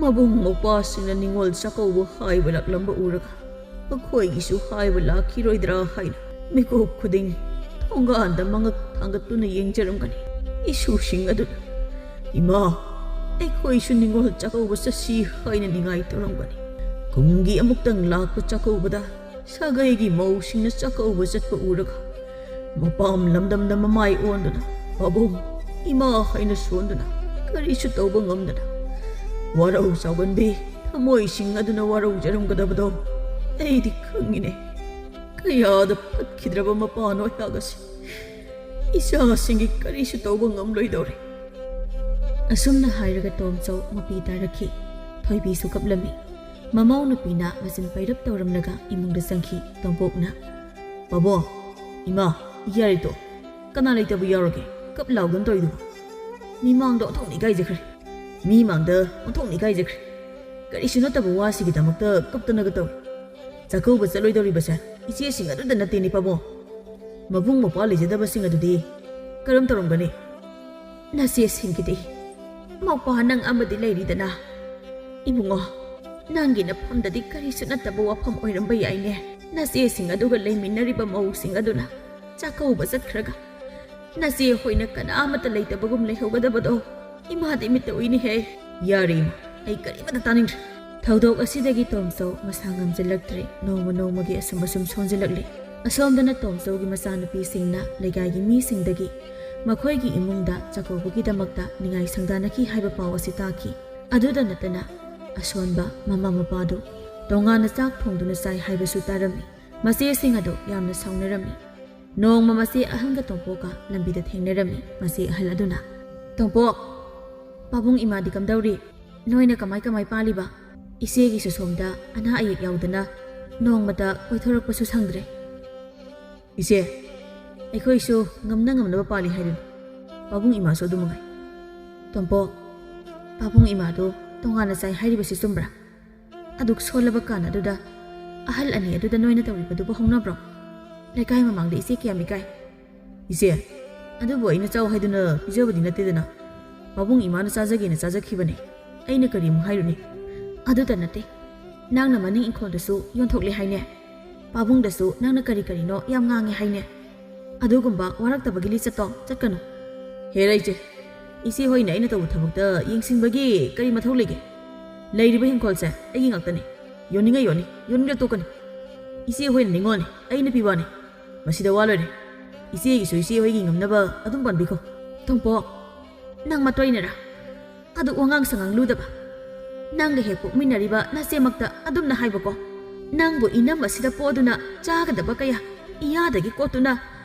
ꯃꯕꯨꯡ ꯃꯧꯄꯥꯁꯤꯡꯅ ꯅꯤꯉꯣꯜ ꯆꯥꯛꯀꯧꯕ ꯍꯥꯏꯕ ꯂꯥꯛꯂꯝꯕ ꯎꯔꯒ ꯃꯈꯣꯏꯒꯤꯁꯨ ꯍꯥꯏꯕ ꯂꯥꯛꯈꯤꯔꯣꯏꯗ꯭ꯔꯥ ꯍꯥꯏꯅ ꯃꯤꯀꯨꯞ ꯈꯨꯗꯤꯡ ꯊꯣꯡꯒꯥꯟꯗ ꯃꯉꯛ ꯊꯥꯡꯒꯠꯇꯨꯅ ꯌꯦꯡꯖꯔꯝꯒꯅꯤ ꯏꯁꯨꯁꯤꯡ ꯑꯗꯨꯅ ꯏꯃꯥ ꯑꯩꯈꯣꯏꯁꯨ ꯅꯤꯡꯉꯣꯜ ꯆꯥꯛꯀꯧꯕ ꯆꯠꯁꯤ ꯍꯥꯏꯅ ꯅꯤꯡꯉꯥꯏ ꯇꯧꯔꯝꯒꯅꯤ ꯀꯨꯝꯒꯤ ꯑꯃꯨꯛꯇꯪ ꯂꯥꯛꯄ ꯆꯥꯛꯀꯧꯕꯗ ꯁꯥꯒꯩꯒꯤ ꯃꯧꯁꯤꯡꯅ ꯆꯥꯛꯀꯧꯕ ꯆꯠꯄ ꯎꯔꯒ ꯃꯄꯥꯝ ꯂꯝꯗꯝꯗ ꯃꯃꯥꯏ ꯑꯣꯟꯗꯨꯅ ꯄꯥꯕꯨꯡ ꯏꯃꯥ ꯍꯥꯏꯅ ꯁꯣꯟꯗꯨꯅ ꯀꯔꯤꯁꯨ ꯇꯧꯕ ꯉꯝꯗꯅ ꯋꯥꯔꯧ ꯆꯥꯎꯒꯟꯕꯤ ꯊꯃꯣꯏꯁꯤꯡ ꯑꯗꯨꯅ ꯋꯥꯔꯧꯖꯔꯝꯒꯗꯕꯗꯣ ꯑꯩꯗꯤ ꯈꯪꯉꯤꯅꯦ ꯀꯌꯥꯗ ꯐꯠꯈꯤꯗ꯭ꯔꯕ ꯃꯄꯥꯅꯣ ꯑꯩꯍꯥꯛ ꯏꯆꯥꯁꯤꯡꯒꯤ ꯀꯔꯤꯁꯨ ꯇꯧꯕ ꯉꯝꯂꯣꯏꯗꯧꯔꯦ ꯑꯁꯨꯝꯅ ꯍꯥꯏꯔꯒ ꯇꯣꯝꯆꯧ ꯃꯄꯤ ꯇꯥꯔꯛꯈꯤ ꯊꯣꯏꯕꯤꯁꯨ ꯀꯞꯂꯝꯃꯤ ꯃꯃꯧ ꯅꯨꯄꯤꯅ ꯃꯆꯤꯟ ꯄꯩꯔꯞ ꯇꯧꯔꯝꯂꯒ ꯏꯃꯨꯡꯗ ꯆꯪꯈꯤ ꯇꯣꯝꯄꯣꯛꯅ ꯄꯥꯕꯨꯡ ꯏꯃꯥ ꯌꯥꯔꯤꯗꯣ ꯀꯅꯥ ꯂꯩꯇꯕ ꯌꯥꯎꯔꯒꯦ ꯀꯞ ꯂꯥꯎꯗꯅ ꯇꯧꯔꯤꯗꯨꯕꯣ ꯃꯤꯃꯥꯡꯗ ꯑꯣꯟꯊꯣꯛꯅ ꯏꯀꯥꯏꯖꯈ꯭ꯔꯦ ꯃꯤꯃꯥꯡꯗ ꯑꯣꯟꯊꯣꯛꯅ ꯏꯀꯥꯏꯖꯈ꯭ꯔꯦ ꯀꯔꯤꯁꯨ ꯅꯠꯇꯕ ꯋꯥꯁꯤꯒꯤꯗꯃꯛꯇ ꯀꯞꯇꯅꯒ ꯇꯧꯏ ꯆꯥꯛꯀꯧꯕ ꯆꯠꯂꯣꯏꯗꯧꯔꯤꯕꯁꯦ ꯏꯆꯦꯁꯤꯡ ꯑꯗꯨꯗ ꯅꯠꯇꯦꯅꯦ ꯄꯥꯕꯨꯡ ꯃꯕꯨꯡ ꯃꯧꯄ꯭ꯋꯥ ꯂꯩꯖꯗꯕꯁꯤꯡ ꯑꯗꯨꯗꯤ ꯀꯔꯝ ꯇꯧꯔꯝꯒꯅꯤ ꯅꯆꯦꯁꯤꯡꯒꯤꯗꯤ ꯃꯧꯄ꯭ꯋꯥ ꯅꯪ ꯑꯃꯗꯤ ꯂꯩꯔꯤꯗꯅ ꯏꯕꯨꯡꯉꯣ ꯅꯪꯒꯤ ꯅꯐꯝꯗꯗꯤ ꯀꯔꯤꯁꯨ ꯅꯠꯇꯕ ꯋꯥꯐꯝ ꯑꯣꯏꯔꯝꯕ ꯌꯥꯏꯅꯦ ꯅꯆꯦꯁꯤꯡ ꯑꯗꯨꯒ ꯂꯩꯃꯤꯟꯅꯔꯤꯕ ꯃꯧꯁꯤꯡ ꯑꯗꯨꯅ ꯆꯥꯛꯀꯧꯕ ꯆꯠꯈ꯭ꯔꯒ ꯅꯆꯦ ꯍꯣꯏꯅ ꯀꯅꯥꯃꯠꯇ ꯂꯩꯇꯕꯒꯨꯝ ꯂꯩꯍꯧꯒꯗꯕꯗꯣ ꯏꯃꯥꯗꯤ ꯃꯤꯠꯇ ꯎꯏꯅꯦꯍꯦ ꯌꯥꯔꯦ ꯏꯃꯥ ꯑꯩ ꯀꯔꯤꯃꯠꯇ ꯇꯥꯅꯤꯡꯗ꯭ꯔꯦ ꯊꯧꯗꯣꯛ ꯑꯁꯤꯗꯒꯤ ꯇꯣꯝꯆꯧ ꯃꯁꯥ ꯉꯝꯖꯤꯜꯂꯛꯇ꯭ꯔꯦ ꯅꯣꯡꯃ ꯅꯣꯡꯃꯒꯤ ꯑꯁꯨꯝ ꯁꯣꯟꯖꯤꯜꯂꯛꯂꯤ ꯑꯁꯣꯝꯗꯅ ꯇꯣꯝꯆꯧꯒꯤ ꯃꯆꯥꯅꯨꯄꯤꯁꯤꯡꯅ ꯂꯩꯀꯥꯏꯒꯤ ꯃꯤꯁꯤꯡꯗꯒꯤ ꯃꯈꯣꯏꯒꯤ ꯏꯃꯨꯡꯗ ꯆꯥꯛꯀꯧꯕꯒꯤꯗꯃꯛꯇ ꯅꯤꯡꯉꯥꯏ ꯁꯪꯗꯥꯅꯈꯤ ꯍꯥꯏꯕ ꯄꯥꯎ ꯑꯁꯤ ꯇꯥꯈꯤ ꯑꯗꯨꯗ ꯅꯠꯇꯅ ꯑꯁꯣꯟꯕ ꯃꯃꯥ ꯃꯄꯥꯗꯨ ꯇꯣꯉꯥꯟꯅ ꯆꯥꯛ ꯊꯣꯡꯗꯨꯅ ꯆꯥꯏ ꯍꯥꯏꯕꯁꯨ ꯇꯥꯔꯝꯃꯤ ꯃꯆꯦꯁꯤꯡ ꯑꯗꯨ ꯌꯥꯝꯅ ꯁꯥꯎꯅꯔꯝꯃꯤ ꯅꯣꯡꯃ ꯃꯆꯦ ꯑꯍꯟꯒ ꯇꯣꯝꯄꯣꯛꯀ ꯂꯝꯕꯤꯗ ꯊꯦꯡꯅꯔꯝꯃꯤ ꯃꯆꯦ ꯑꯍꯜ ꯑꯗꯨꯅ ꯇꯣꯝꯄꯣꯛ ꯄꯥꯕꯨꯡ ꯏꯃꯥꯗꯤ ꯀꯝꯗꯧꯔꯤ ꯅꯣꯏꯅ ꯀꯃꯥꯏ ꯄꯥꯜꯂꯤꯕ ꯏꯆꯦꯒꯤꯁꯨ ꯁꯣꯝꯗ ꯑꯅꯥ ꯑꯌꯦꯛ ꯌꯥꯎꯗꯅ ꯅꯣꯡꯃꯇ ꯀꯣꯏꯊꯣꯔꯛꯄꯁꯨ ꯁꯪꯗ꯭ꯔꯦ ꯏꯆꯦ ꯑꯩꯈꯣꯏꯁꯨ ꯉꯝꯅꯕ ꯄꯥꯜꯂꯤ ꯍꯥꯏꯗꯨꯅꯤ ꯄꯥꯕꯨꯡ ꯏꯃꯥꯁꯨ ꯑꯗꯨꯃꯉꯥꯏ ꯇꯣꯝꯄꯣꯛ ꯄꯥꯕꯨꯡ ꯏꯃꯥꯗꯨ ꯇꯣꯉꯥꯟꯅ ꯆꯥꯏ ꯍꯥꯏꯔꯤꯕꯁꯤ ꯆꯨꯝꯕ꯭ꯔꯥ ꯑꯗꯨꯛ ꯁꯣꯜꯂꯕ ꯀꯥꯟ ꯑꯗꯨꯗ ꯑꯍꯜ ꯑꯅꯤ ꯑꯗꯨꯗ ꯅꯣꯏꯅ ꯇꯧꯔꯤꯕꯗꯨꯕꯨ ꯍꯧꯅꯕ꯭ꯔꯣ ꯂꯩꯀꯥꯏ ꯃꯃꯥꯡꯗ ꯏꯆꯦ ꯀꯌꯥꯝ ꯏꯀꯥꯏ ꯏꯆꯦ ꯑꯗꯨꯕꯨ ꯑꯩꯅ ꯆꯥꯎ ꯍꯥꯏꯗꯨꯅ ꯄꯤꯖꯕꯗꯤ ꯅꯠꯇꯦꯗꯅ ꯄꯥꯕꯨꯡ ꯏꯃꯥꯅ ꯆꯥꯖꯒꯦꯅ ꯆꯥꯖꯈꯤꯕꯅꯤ ꯑꯩꯅ ꯀꯔꯤꯃꯨꯛ ꯍꯥꯏꯔꯨꯅꯤ ꯑꯗꯨꯗ ꯅꯠꯇꯦ ꯅꯪꯅ ꯃꯅꯤꯡ ꯏꯪꯈꯣꯜꯗꯁꯨ ꯌꯣꯟꯊꯣꯛꯂꯦ ꯍꯥꯏꯅꯦ ꯄꯥꯕꯨꯡꯗꯁꯨ ꯅꯪꯅ ꯀꯔꯤꯅꯣ ꯌꯥꯝ ꯉꯥꯡꯉꯦ ꯍꯥꯏꯅꯦ ꯑꯗꯨꯒꯨꯝꯕ ꯋꯥꯔꯛꯇꯕꯒꯤ ꯂꯤꯆꯠꯇꯣ ꯆꯠꯀꯅꯨ ꯍꯦꯔ ꯏꯆꯦ ꯍꯣꯏꯅ ꯑꯩꯅ ꯇꯧꯕ ꯊꯕꯛꯇ ꯌꯦꯡꯁꯤꯟꯕꯒꯤ ꯀꯔꯤ ꯃꯊꯧ ꯂꯩꯒꯦ ꯂꯩꯔꯤꯕ ꯍꯤꯡꯈꯣꯜꯁꯦ ꯑꯩꯒꯤ ꯉꯥꯛꯇꯅꯤ ꯌꯣꯟꯅꯤꯡꯉ ꯌꯣꯟꯅꯤ ꯌꯣꯟꯅꯤꯡꯉ ꯇꯣꯛꯀꯅꯤ ꯏꯆꯦ ꯍꯣꯏꯅ ꯅꯤꯡꯉꯣꯜꯅꯤ ꯑꯩꯅ ꯄꯤꯕꯅꯤ ꯃꯁꯤꯗ ꯋꯥ ꯂꯣꯏꯔꯦ ꯏꯆꯦꯒꯤꯁꯨ ꯏꯆꯦ ꯍꯣꯏꯒꯤ ꯉꯝꯅꯕ ꯑꯗꯨꯝ ꯄꯥꯟꯕꯤꯈꯣ ꯇꯣꯝꯄꯣꯛ ꯅꯪ ꯃꯇꯣꯏꯅꯔꯥ ꯑꯗꯨ ꯋꯥꯉꯥꯡ ꯁꯉꯥꯡ ꯂꯨꯗꯕ ꯅꯪꯒ ꯍꯦꯛ ꯄꯣꯛꯃꯤꯟꯅꯔꯤꯕ ꯅꯆꯦꯃꯛꯇ ꯑꯗꯨꯝꯅ ꯍꯥꯏꯕꯀꯣ ꯅꯪꯕꯨ ꯏꯅꯝ ꯑꯁꯤꯗ ꯄꯣꯗꯨꯅ ꯆꯥꯒꯗꯕ ꯀꯌꯥ ꯏꯌꯥꯗꯒꯤ ꯀꯣꯠꯇꯨꯅ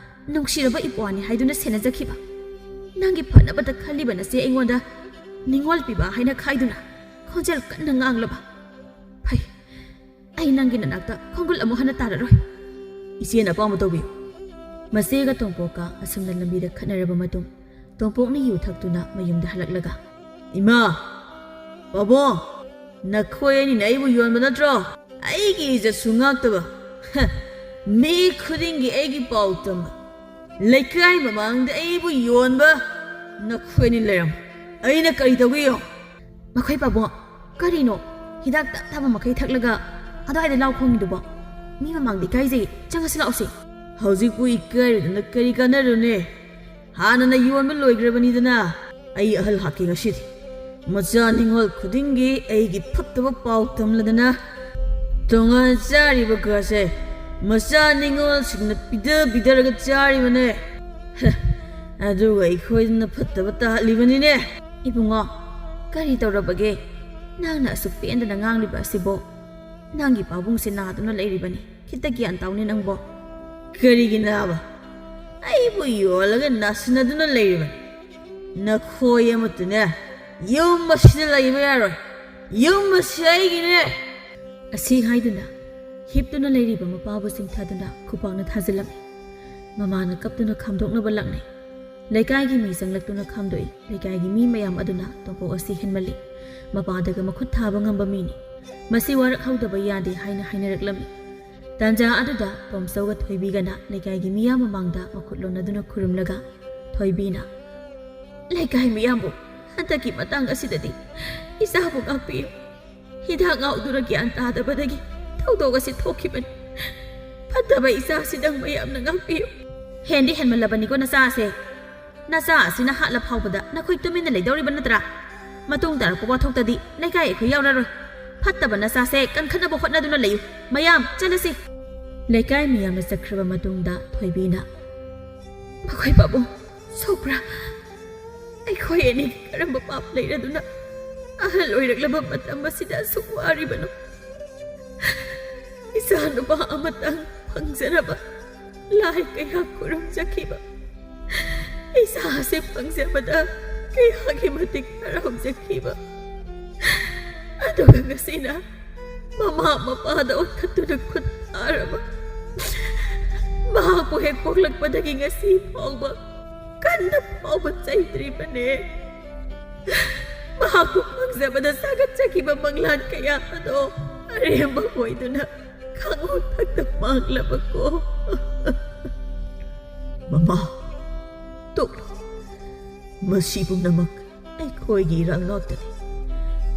ꯅꯨꯡꯁꯤꯔꯕ ꯏꯄ꯭ꯋꯥꯅꯤ ꯍꯥꯏꯗꯨꯅ ꯁꯦꯟꯅꯖꯈꯤꯕ ꯅꯪꯒꯤ ꯐꯅꯕꯗ ꯈꯜꯂꯤꯕ ꯅꯆꯦ ꯑꯩꯉꯣꯟꯗ ꯅꯤꯡꯉꯣꯜ ꯄꯤꯕ ꯍꯥꯏꯅ ꯈꯥꯏꯗꯨꯅ ꯈꯣꯟꯖꯦꯜ ꯀꯟꯅ ꯉꯥꯡꯂꯕ ꯐꯩ ꯑꯩ ꯅꯪꯒꯤ ꯅꯅꯥꯛꯇ ꯈꯣꯡꯒꯨꯜ ꯑꯃꯨꯛ ꯍꯟꯅ ꯇꯥꯔꯔꯣꯏ ꯏꯆꯦꯅ ꯑꯄꯥꯝꯕ ꯇꯧꯕꯤꯌꯨ ꯃꯆꯦꯒ ꯇꯣꯝꯄꯣꯛꯀ ꯑꯁꯨꯝꯅ ꯂꯝꯕꯤꯗ ꯈꯠꯅꯔꯕ ꯃꯇꯨꯡ ꯇꯣꯝꯄꯣꯛꯅ ꯌꯨ ꯊꯛꯇꯨꯅ ꯃꯌꯨꯝꯗ ꯍꯜꯂꯛꯂꯒ ꯏꯃꯥ ꯄꯥꯕꯨꯡ ꯅꯈꯣꯏ ꯑꯅꯤꯅ ꯑꯩꯕꯨ ꯌꯣꯟꯕ ꯅꯠꯇ꯭ꯔꯣ ꯑꯩꯒꯤ ꯏꯖꯠꯁꯨ ꯉꯥꯛꯇꯕ ꯃꯤ ꯈꯨꯗꯤꯡꯒꯤ ꯑꯩꯒꯤ ꯄꯥꯎ ꯇꯝꯕ ꯂꯩꯀꯥꯏ ꯃꯃꯥꯡꯗ ꯑꯩꯕꯨ ꯌꯣꯟꯕ ꯅꯈꯣꯏꯅꯤ ꯂꯩꯔꯝ ꯑꯩꯅ ꯀꯔꯤ ꯇꯧꯒꯦꯌꯣ ꯃꯈꯣꯏ ꯄꯥꯕꯨꯡ ꯀꯔꯤꯅꯣ ꯍꯤꯗꯥꯛ ꯇꯞꯊꯕ ꯃꯈꯩ ꯊꯛꯂꯒ ꯑꯗꯨꯋꯥꯏꯗ ꯂꯥꯎ ꯈꯣꯡꯉꯤꯗꯨꯕꯣ ꯃꯤ ꯃꯃꯥꯡꯗ ꯏꯀꯥꯏꯖꯩ ꯆꯪꯉꯁꯤ ꯂꯥꯛꯎꯁꯤ ꯍꯧꯖꯤꯛꯄꯨ ꯏꯀꯥꯏꯔꯨꯗꯅ ꯀꯔꯤ ꯀꯥꯟꯅꯔꯨꯅꯦ ꯍꯥꯟꯅꯅ ꯌꯣꯟꯕ ꯂꯣꯏꯈ꯭ꯔꯕꯅꯤꯗꯅ ꯑꯩ ꯑꯍꯜ ꯍꯥꯠꯀꯦ ꯉꯁꯤꯗꯤ ꯃꯆꯥ ꯅꯤꯡꯉꯣꯜ ꯈꯨꯗꯤꯡꯒꯤ ꯑꯩꯒꯤ ꯐꯠꯇꯕ ꯄꯥꯎ ꯇꯝꯂꯗꯅ ꯇꯣꯉꯥꯟ ꯆꯥꯔꯤꯕ ꯈꯔꯁꯦ ꯃꯆꯥ ꯅꯤꯡꯉꯣꯜꯁꯤꯡꯅ ꯄꯤꯗꯔꯒ ꯆꯥꯔꯤꯕꯅꯦ ꯑꯗꯨꯒ ꯑꯩꯈꯣꯏꯗꯅ ꯐꯠꯇꯕ ꯇꯥꯍꯜꯂꯤꯕꯅꯤꯅꯦ ꯏꯕꯨꯡꯉꯣ ꯀꯔꯤ ꯇꯧꯔꯕꯒꯦ ꯅꯪꯅ ꯑꯁꯨꯛ ꯄꯦꯟꯗꯅ ꯉꯥꯡꯂꯤꯕ ꯑꯁꯤꯕꯣ ꯅꯪꯒꯤ ꯄꯥꯕꯨꯡꯁꯦ ꯅꯥꯗꯨꯅ ꯂꯩꯔꯤꯕꯅꯤ ꯈꯤꯇ ꯒ꯭ꯌꯥꯟ ꯇꯥꯎꯅꯦ ꯅꯪꯕꯣ ꯀꯔꯤꯒꯤ ꯅꯥꯕ ꯑꯩꯕꯨ ꯌꯣꯜꯂꯒ ꯅꯥꯁꯤꯟꯅꯗꯨꯅ ꯂꯩꯔꯤꯕꯅꯤ ꯅꯈꯣꯏ ꯑꯃꯠꯇꯅꯦ ꯌꯨꯝ ꯑꯁꯤꯗ ꯂꯩꯕ ꯌꯥꯔꯣꯏ ꯌꯨꯝ ꯑꯁꯤ ꯑꯩꯒꯤꯅꯦ ꯑꯁꯤ ꯍꯥꯏꯗꯨꯅ ꯍꯤꯞꯇꯨꯅ ꯂꯩꯔꯤꯕ ꯃꯄꯥꯕꯨ ꯆꯤꯡꯊꯗꯨꯅ ꯈꯨꯄꯥꯛꯅ ꯊꯥꯖꯤꯜꯂꯝꯃꯤ ꯃꯃꯥꯅ ꯀꯞꯇꯨꯅ ꯈꯥꯝꯗꯣꯛꯅꯕ ꯂꯥꯛꯅꯩ ꯂꯩꯀꯥꯏꯒꯤ ꯃꯤ ꯆꯪꯂꯛꯇꯨꯅ ꯈꯥꯝꯗꯣꯛꯏ ꯂꯩꯀꯥꯏꯒꯤ ꯃꯤ ꯃꯌꯥꯝ ꯑꯗꯨꯅ ꯇꯣꯝꯄꯣꯛ ꯑꯁꯤ ꯍꯦꯟꯃꯜꯂꯤ ꯃꯄꯥꯗꯒ ꯃꯈꯨꯠ ꯊꯥꯕ ꯉꯝꯕ ꯃꯤꯅꯤ ꯃꯁꯤ ꯋꯥꯔꯛꯍꯧꯗꯕ ꯌꯥꯗꯦ ꯍꯥꯏꯅ ꯍꯥꯏꯅꯔꯛꯂꯝꯃꯤ ꯇꯥꯟꯖꯥ ꯑꯗꯨꯗ ꯇꯣꯝꯆꯧꯒ ꯊꯣꯏꯕꯤꯒꯅ ꯂꯩꯀꯥꯏꯒꯤ ꯃꯤꯌꯥꯝ ꯃꯃꯥꯡꯗ ꯃꯈꯨꯠ ꯂꯣꯟꯅꯗꯨꯅ ꯈꯨꯔꯨꯝꯂꯒ ꯊꯣꯏꯕꯤꯅ ꯂꯩꯀꯥꯏ ꯃꯤꯌꯥꯝꯕꯨ ꯍꯟꯗꯛꯀꯤ ꯃꯇꯥꯡ ꯑꯁꯤꯗꯗꯤ ꯏꯆꯥꯕꯨ ꯉꯥꯛꯄꯤꯌꯨ ꯍꯤꯗꯥꯛ ꯉꯥꯎꯗꯨꯅ ꯒ꯭ꯌꯥꯟ ꯇꯥꯗꯕꯗꯒꯤ ꯊꯧꯗꯣꯛ ꯑꯁꯤ ꯊꯣꯛꯈꯤꯕꯅꯤ ꯐꯠꯇꯕ ꯏꯆꯥꯁꯤꯗꯪ ꯃꯌꯥꯝꯅ ꯉꯥꯛꯄꯤꯌꯨ ꯍꯦꯟꯗꯤ ꯍꯦꯟꯃꯜꯂꯕꯅꯤꯀꯣ ꯅꯆꯥꯁꯦ ꯅꯆꯥ ꯑꯁꯤꯅ ꯍꯥꯠꯂ ꯐꯥꯎꯕꯗ ꯅꯈꯣꯏ ꯇꯨꯃꯤꯟꯅ ꯂꯩꯗꯧꯔꯤꯕ ꯅꯠꯇ꯭ꯔꯥ? ꯃꯇꯨꯡ ꯇꯥꯔꯛꯄ ꯋꯥꯊꯣꯛꯇꯗꯤ ꯂꯩꯀꯥꯏ ꯑꯩꯈꯣꯏ ꯌꯥꯎꯔꯔꯣꯏ꯫ ꯐꯠꯇꯕ ꯅꯆꯥꯁꯦ ꯀꯟꯈꯠꯅꯕ ꯍꯣꯠꯅꯗꯨꯅ ꯂꯩꯌꯨ꯫ ꯃꯌꯥꯝ ꯆꯠꯂꯁꯤ꯫ ꯂꯩꯀꯥꯏ ꯃꯤꯌꯥꯝꯅ ꯆꯠꯈ꯭ꯔꯕ ꯃꯇꯨꯡꯗ ꯊꯣꯏꯕꯤꯅ ꯃꯈꯣꯏ ꯄꯥꯕꯨꯡ ꯁꯣꯛꯄ꯭ꯔꯥ? ꯑꯩꯈꯣꯏ ꯑꯅꯤ ꯀꯔꯝꯕ ꯄꯥꯞ ꯂꯩꯔꯗꯨꯅ ꯑꯍꯜ ꯑꯣꯏꯔꯛꯂꯕ ꯃꯇꯝ ꯑꯁꯤꯗ ꯑꯁꯨꯛ ꯋꯥꯔꯤꯕꯅꯣ? ꯏꯆꯥ ꯅꯨꯄꯥ ꯑꯃꯇꯪ ꯐꯪꯖꯔꯕ ꯂꯥꯏ ꯀꯌꯥ ꯈꯨꯔꯨꯝꯖꯈꯤꯕ ꯏꯆꯥ ꯑꯁꯤ ꯐꯪꯖꯕꯗ ꯀꯌꯥꯒꯤ ꯃꯇꯤꯛ ꯍꯔꯥꯎꯖꯈꯤꯕ ꯑꯗꯨꯒ ꯉꯁꯤꯅ ꯃꯃꯥ ꯃꯄꯥꯗ ꯑꯣꯟꯈꯠꯇꯨꯅ ꯈꯨꯠ ꯊꯥꯔꯕ ꯃꯍꯥꯛꯄꯨ ꯍꯦꯛ ꯄꯣꯛꯂꯛꯄꯗꯒꯤ ꯉꯁꯤ ꯐꯥꯎꯕ ꯀꯟꯅ ꯐꯥꯎꯕ ꯆꯩꯗ꯭ꯔꯤꯕꯅꯦ꯫ ꯃꯍꯥꯛꯄꯨ ꯐꯪꯖꯕꯗ ꯁꯥꯒꯠꯆꯈꯤꯕ ꯃꯪꯂꯥꯟ ꯀꯌꯥ ꯑꯗꯣ ꯑꯔꯦꯝꯕ ꯑꯣꯏꯗꯨꯅ ꯈꯥꯡꯉꯣꯛꯊꯛꯇ ꯃꯥꯡꯂꯕꯀꯣ꯫ ꯃꯃꯥ ꯇꯣꯛꯂꯣ꯫ ꯃꯁꯤ ꯄꯨꯝꯅꯃꯛ ꯑꯩꯈꯣꯏꯒꯤ ꯏꯔꯥꯜ ꯉꯥꯛꯇꯅꯤ꯫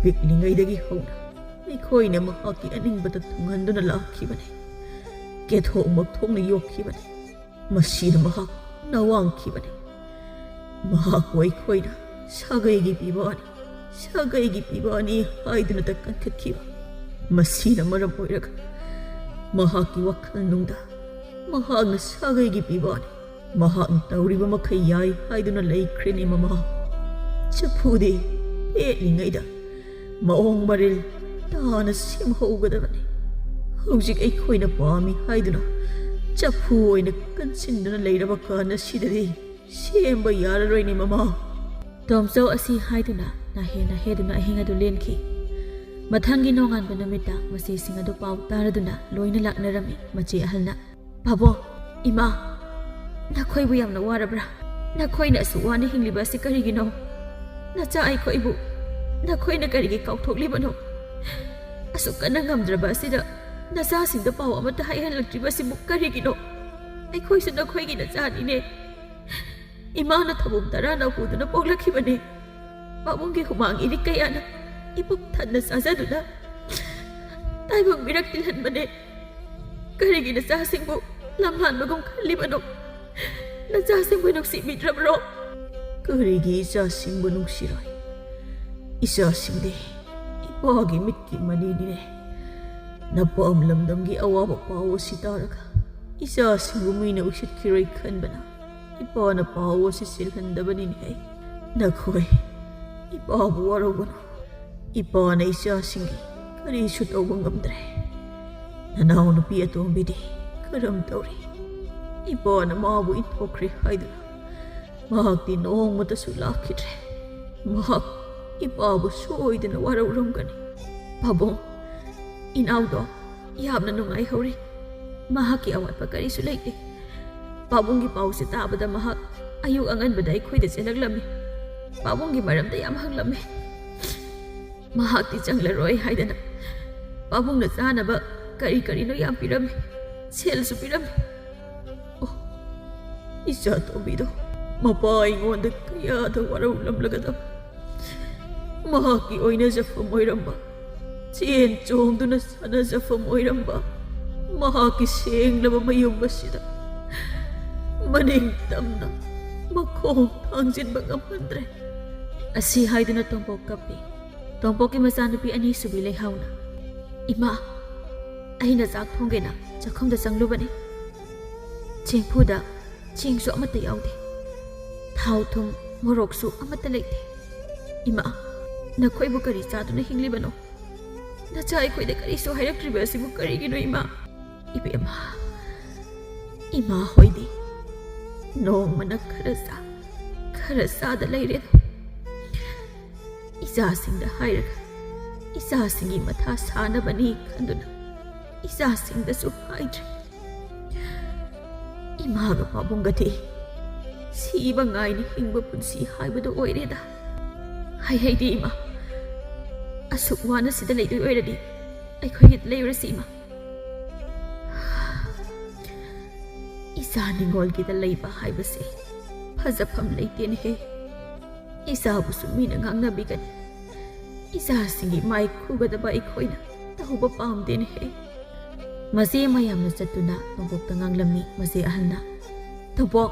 ꯄꯤꯛꯂꯤꯉꯩꯗꯒꯤ ꯍꯧꯅ ꯑꯩꯈꯣꯏꯅ ꯃꯍꯥꯛꯀꯤ ꯑꯅꯤꯡꯕꯗ ꯊꯨꯡꯍꯟꯗꯨꯅ ꯂꯥꯛꯈꯤꯕꯅꯤ꯫ ꯀꯦꯊꯣꯛꯃꯛ ꯊꯣꯛꯅ ꯌꯣꯛꯈꯤꯕꯅꯤ꯫ ꯃꯁꯤꯗ ꯃꯍꯥꯛ ꯅꯋꯥꯡꯈꯤꯕꯅꯤ꯫ ꯃꯍꯥꯛꯄꯨ ꯑꯩꯈꯣꯏꯅ ꯁꯥꯒꯩꯒꯤ ꯄꯤꯕꯥꯅꯤ ꯁꯥꯒꯩꯒꯤ ꯄꯤꯕꯥꯅꯤ ꯍꯥꯏꯗꯨꯅꯇ ꯀꯟꯈꯠꯈꯤꯕ꯫ ꯃꯁꯤꯅ ꯃꯔꯝ ꯑꯣꯏꯔꯒ ꯃꯍꯥꯛꯀꯤ ꯋꯥꯈꯜꯅꯨꯡꯗ ꯃꯍꯥꯛꯅ ꯁꯥꯒꯩꯒꯤ ꯄꯤꯕꯥꯅꯤ, ꯃꯍꯥꯛꯅ ꯇꯧꯔꯤꯕ ꯃꯈꯩ ꯌꯥꯏ ꯍꯥꯏꯗꯨꯅ ꯂꯩꯈ꯭ꯔꯦꯅꯦ ꯃꯃꯥ꯫ ꯆꯐꯨꯗꯤ ꯄꯦꯠꯂꯤꯉꯩꯗ ꯃꯑꯣꯡ ꯃꯔꯤꯜ ꯇꯥꯅ ꯁꯦꯝꯍꯧꯒꯗꯕꯅꯤ꯫ ꯍꯧꯖꯤꯛ ꯑꯩꯈꯣꯏꯅ ꯄꯥꯝꯃꯤ ꯍꯥꯏꯗꯨꯅ ꯆꯐꯨ ꯑꯣꯏꯅ ꯀꯟꯁꯤꯟꯗꯨꯅ ꯂꯩꯔꯕ ꯀꯥꯟꯗ ꯁꯤꯗꯗꯤ ꯁꯦꯝꯕ ꯌꯥꯔꯔꯣꯏꯅꯦ ꯃꯃꯥ꯫ ꯇꯣꯝꯆꯧ ꯑꯁꯤ ꯍꯥꯏꯗꯨꯅ ꯅꯥꯍꯦ ꯍꯦꯗꯨꯅ ꯑꯍꯤꯡ ꯑꯗꯨ ꯂꯦꯟꯈꯤ꯫ ꯃꯊꯪꯒꯤ ꯅꯣꯡꯉꯥꯟꯕ ꯅꯨꯃꯤꯠꯇ ꯃꯆꯦꯁꯤꯡ ꯑꯗꯨ ꯄꯥꯎ ꯇꯥꯔꯗꯨꯅ ꯂꯣꯏꯅ ꯂꯥꯛꯅꯔꯝꯃꯤ꯫ ꯃꯆꯦ ꯑꯍꯜꯅ ꯄꯥꯕꯨꯡ, ꯏꯃꯥ, ꯅꯈꯣꯏꯕꯨ ꯌꯥꯝꯅ ꯋꯥꯔꯕ꯭ꯔꯥ? ꯅꯈꯣꯏꯅ ꯑꯁꯨꯛ ꯋꯥꯅ ꯍꯤꯡꯂꯤꯕ ꯑꯁꯤ ꯀꯔꯤꯒꯤꯅꯣ? ꯅꯆꯥ ꯑꯩꯈꯣꯏꯕꯨ ꯅꯈꯣꯏꯅ ꯀꯔꯤꯒꯤ ꯀꯥꯎꯊꯣꯛꯂꯤꯕꯅꯣ? ꯑꯁꯨꯛ ꯀꯟꯅ ꯉꯝꯗ꯭ꯔꯕ ꯑꯁꯤꯗ ꯅꯆꯥꯁꯤꯡꯗ ꯄꯥꯎ ꯑꯃꯠꯇ ꯍꯥꯏꯍꯜꯂꯛꯇ꯭ꯔꯤꯕꯁꯤꯕꯨ ꯀꯔꯤꯒꯤꯅꯣ? ꯑꯩꯈꯣꯏꯁꯨ ꯅꯈꯣꯏꯒꯤ ꯅꯆꯥꯅꯤꯅꯦ꯫ ꯏꯃꯥꯅ ꯊꯕꯨꯝ 10 ꯄꯨꯗꯨꯅ ꯄꯣꯛꯂꯛꯈꯤꯕꯅꯦ꯫ ꯄꯥꯕꯨꯡꯒꯤ ꯍꯨꯃꯥꯡ ꯏꯔꯤꯛ ꯀꯌꯥꯅ ꯏꯄꯨꯛ ꯊꯟꯅ ꯆꯥꯖꯗꯨꯅ ꯇꯥꯏꯕꯪ ꯃꯤꯔꯛ ꯇꯤꯜꯍꯟꯕꯅꯦ꯫ ꯀꯔꯤꯒꯤ ꯅꯆꯥꯁꯤꯡꯕꯨ ꯂꯝꯍꯥꯟꯕꯒꯨꯝ ꯈꯜꯂꯤꯕꯅꯣ? ꯅꯆꯥꯁꯤꯡꯕꯨ ꯅꯨꯡꯁꯤꯕꯤꯗ꯭ꯔꯕ꯭ꯔꯣ? ꯀꯔꯤꯒꯤ ꯏꯆꯥꯁꯤꯡꯕꯨ ꯅꯨꯡꯁꯤꯔꯣꯏ? ꯏꯆꯥꯁꯤꯡꯗꯤ ꯏꯄꯥꯒꯤ ꯃꯤꯠꯀꯤ ꯃꯅꯤꯅꯤꯅꯦ꯫ ꯅꯄꯥꯝ ꯂꯝꯗꯝꯒꯤ ꯑꯋꯥꯕ ꯄꯥꯎ ꯑꯁꯤ ꯇꯥꯔꯒ ꯏꯆꯥꯁꯤꯡꯕꯨ ꯃꯤꯅ ꯎꯁꯤꯠꯈꯤꯔꯣꯏ ꯈꯟꯕꯅ ꯏꯄꯥꯅ ꯄꯥꯎ ꯑꯁꯤ ꯆꯦꯜꯍꯟꯗꯕꯅꯤꯅꯦ꯫ ꯅꯈꯣꯏ ꯏꯄꯥꯕꯨ ꯋꯥꯔꯧꯒꯅꯨ꯫ ꯏꯄꯥꯅ ꯏꯆꯥꯁꯤꯡꯒꯤ ꯀꯔꯤꯁꯨ ꯇꯧꯕ ꯉꯝꯗ꯭ꯔꯦ꯫ ꯅꯅꯥꯎ ꯅꯨꯄꯤ ꯑꯇꯣꯝꯕꯤꯗꯤ ꯀꯔꯝ ꯇꯧꯔꯤ? ꯏꯄꯥꯅ ꯃꯥꯕꯨ ꯏꯟꯊꯣꯛꯈ꯭ꯔꯦ ꯍꯥꯏꯗꯨꯅ ꯃꯍꯥꯛꯇꯤ ꯅꯣꯡꯃꯇꯁꯨ ꯂꯥꯛꯈꯤꯗ꯭ꯔꯦ꯫ ꯃꯍꯥꯛ ꯏꯄꯥꯕꯨ ꯁꯣꯏꯗꯅ ꯋꯥꯔꯧꯔꯝꯒꯅꯤ꯫ ꯄꯥꯕꯨꯡ, ꯏꯅꯥꯎꯗꯣ ꯌꯥꯝꯅ ꯅꯨꯡꯉꯥꯏꯍꯧꯔꯤ꯫ ꯃꯍꯥꯛꯀꯤ ꯑꯋꯥꯠꯄ ꯀꯔꯤꯁꯨ ꯂꯩꯇꯦ꯫ ꯄꯥꯕꯨꯡꯒꯤ ꯄꯥꯎꯁꯦ ꯇꯥꯕꯗ ꯃꯍꯥꯛ ꯑꯌꯨꯛ ꯑꯉꯟꯕꯗ ꯑꯩꯈꯣꯏꯗ ꯆꯦꯜꯂꯛꯂꯝꯃꯤ꯫ ꯄꯥꯕꯨꯡꯒꯤ ꯃꯔꯝꯗ ꯌꯥꯝ ꯍꯪꯂꯝꯃꯤ꯫ ꯃꯍꯥꯛꯇꯤ ꯆꯪꯂꯔꯣꯏ ꯍꯥꯏꯗꯅ ꯄꯥꯕꯨꯡꯅ ꯆꯥꯅꯕ ꯀꯔꯤ ꯀꯔꯤꯅꯣ ꯌꯥꯝ ꯄꯤꯔꯝꯃꯤ꯫ ꯁꯦꯜꯁꯨ ꯄꯤꯔꯝꯃꯤ꯫ ꯑꯣ, ꯏꯆꯥ ꯇꯣꯝꯕꯤꯗꯣ ꯃꯄꯥ ꯑꯩꯉꯣꯟꯗ ꯀꯌꯥꯗ ꯋꯥꯔꯧꯂꯝꯂꯒꯗꯕ꯫ ꯃꯍꯥꯛꯀꯤ ꯑꯣꯏꯅꯖꯐꯝ ꯑꯣꯏꯔꯝꯕ, ꯆꯦꯟ ꯆꯣꯡꯗꯨꯅ ꯁꯥꯟꯅꯖꯐꯝ ꯑꯣꯏꯔꯝꯕ ꯃꯍꯥꯛꯀꯤ ꯁꯦꯡꯂꯕ ꯃꯌꯨꯝ ꯑꯁꯤꯗ ꯃꯅꯤꯡ ꯇꯝꯅ ꯃꯈꯣꯡ ꯊꯥꯡꯖꯤꯟꯕ ꯉꯝꯍꯟꯗ꯭ꯔꯦ꯫ ꯑꯁꯤ ꯍꯥꯏꯗꯨꯅ ꯇꯣꯝꯄꯣꯛ ꯀꯞꯄꯤ꯫ ꯇꯣꯝꯄꯣꯛꯀꯤ ꯃꯆꯥꯅꯨꯄꯤ ꯑꯅꯤꯁꯨꯕꯤ ꯂꯩꯍꯥꯎꯅ ꯏꯃꯥ, ꯑꯩꯅ ꯆꯥꯛ ꯊꯣꯡꯒꯦꯅ ꯆꯥꯛꯈꯨꯝꯗ ꯆꯪꯂꯨꯕꯅꯤ꯫ ꯆꯦꯡꯐꯨꯗ ꯆꯦꯡꯁꯨ ꯑꯃꯠꯇ ꯌꯥꯎꯗꯦ꯫ ꯊꯥꯎ ꯊꯨꯝ ꯃꯣꯔꯣꯛꯁꯨ ꯑꯃꯠꯇ ꯂꯩꯇꯦ꯫ ꯏꯃꯥ, ꯅꯈꯣꯏꯕꯨ ꯀꯔꯤ ꯆꯥꯗꯨꯅ ꯍꯤꯡꯂꯤꯕꯅꯣ? ꯅꯆꯥ ꯑꯩꯈꯣꯏꯗ ꯀꯔꯤꯁꯨ ꯍꯥꯏꯔꯛꯇ꯭ꯔꯤꯕ ꯑꯁꯤꯕꯨ ꯀꯔꯤꯒꯤꯅꯣ ꯏꯃꯥ? ꯏꯕꯦꯝꯃ, ꯏꯃꯥ ꯍꯣꯏꯗꯤ ꯅꯣꯡꯃꯅ ꯈꯔ ꯆꯥꯗ ꯂꯩꯔꯦꯗꯣ꯫ ꯏꯆꯥꯁꯤꯡꯗ ꯍꯥꯏꯔꯒ ꯏꯆꯥꯁꯤꯡꯒꯤ ꯃꯊꯥ ꯁꯥꯅꯕꯅꯤ ꯈꯟꯗꯨꯅ ꯏꯆꯥꯁꯤꯡꯗꯁꯨ ꯍꯥꯏꯗ꯭ꯔꯦ꯫ ꯏꯃꯥꯒ ꯄꯥꯕꯨꯡꯒꯗꯤ ꯁꯤꯕ ꯉꯥꯏꯅ ꯍꯤꯡꯕ ꯄꯨꯟꯁꯤ ꯍꯥꯏꯕꯗꯨ ꯑꯣꯏꯔꯦꯗ꯫ ꯍꯩꯗꯤ ꯏꯃꯥ, ꯑꯁꯨꯛ ꯋꯥꯅ ꯁꯤꯗ ꯂꯩꯗꯣꯏ ꯑꯣꯏꯔꯗꯤ ꯑꯩꯈꯣꯏꯒꯤꯗ ꯂꯩꯔꯨꯔꯁꯤ ꯏꯃꯥ꯫ ꯏꯆꯥ ꯅꯤꯡꯉꯣꯜꯒꯤꯗ ꯂꯩꯕ ꯍꯥꯏꯕꯁꯦ ꯐꯖꯐꯝ ꯂꯩꯇꯦꯅꯦꯍꯦ꯫ ꯏꯆꯥꯕꯨꯁꯨ ꯃꯤꯅ ꯉꯥꯡꯅꯕꯤꯒꯅꯤ꯫ ꯏꯆꯥꯁꯤꯡꯒꯤ ꯃꯥꯏ ꯈꯨꯒꯗꯕ ꯑꯩꯈꯣꯏꯅ ꯇꯧꯕ ꯄꯥꯝꯗꯦꯅꯦꯍꯦ꯫ ꯃꯆꯦ ꯃꯌꯥꯝꯅ ꯆꯠꯇꯨꯅ ꯇꯣꯝꯄꯣꯛꯇ ꯉꯥꯡꯂꯝꯃꯤ꯫ ꯃꯆꯦ ꯑꯍꯜꯅ Tompok,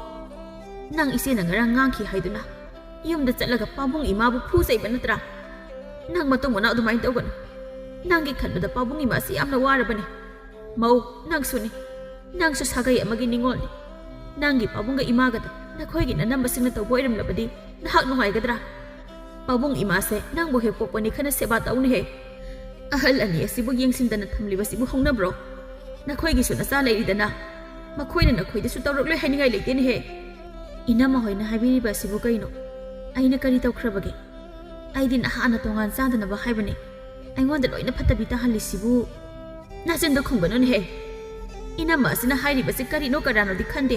Nang ise na ngarang ngangki haiduna yumda chatlaga pabung ima bu phu sei banatra nang matung mana adumai tawgan nang gi khanbada pabung ima si amna warabani mau nang suni nang su sagai amagi ningol ni nang gi pabung ga ima ga nakhoi gi nanam basing na tawboiram labadi nahak nuhai gadra pabung ima se nang bo he popani khana seba tawni he ahal ani asibu yengsin dana thamli basibu hongna bro nakhoi gi su na sa leiri dana makhoi na nakhoi da su tawrok loi haningai leite ni he ina ma hoina habiri basibu kaino aina kari tawkhrabage aidin ahana tongan sadana ba haibani aingonda loina phatabi ta halisibu najenda khumgano ni he ina ma sina hairi basi kari no karano di khande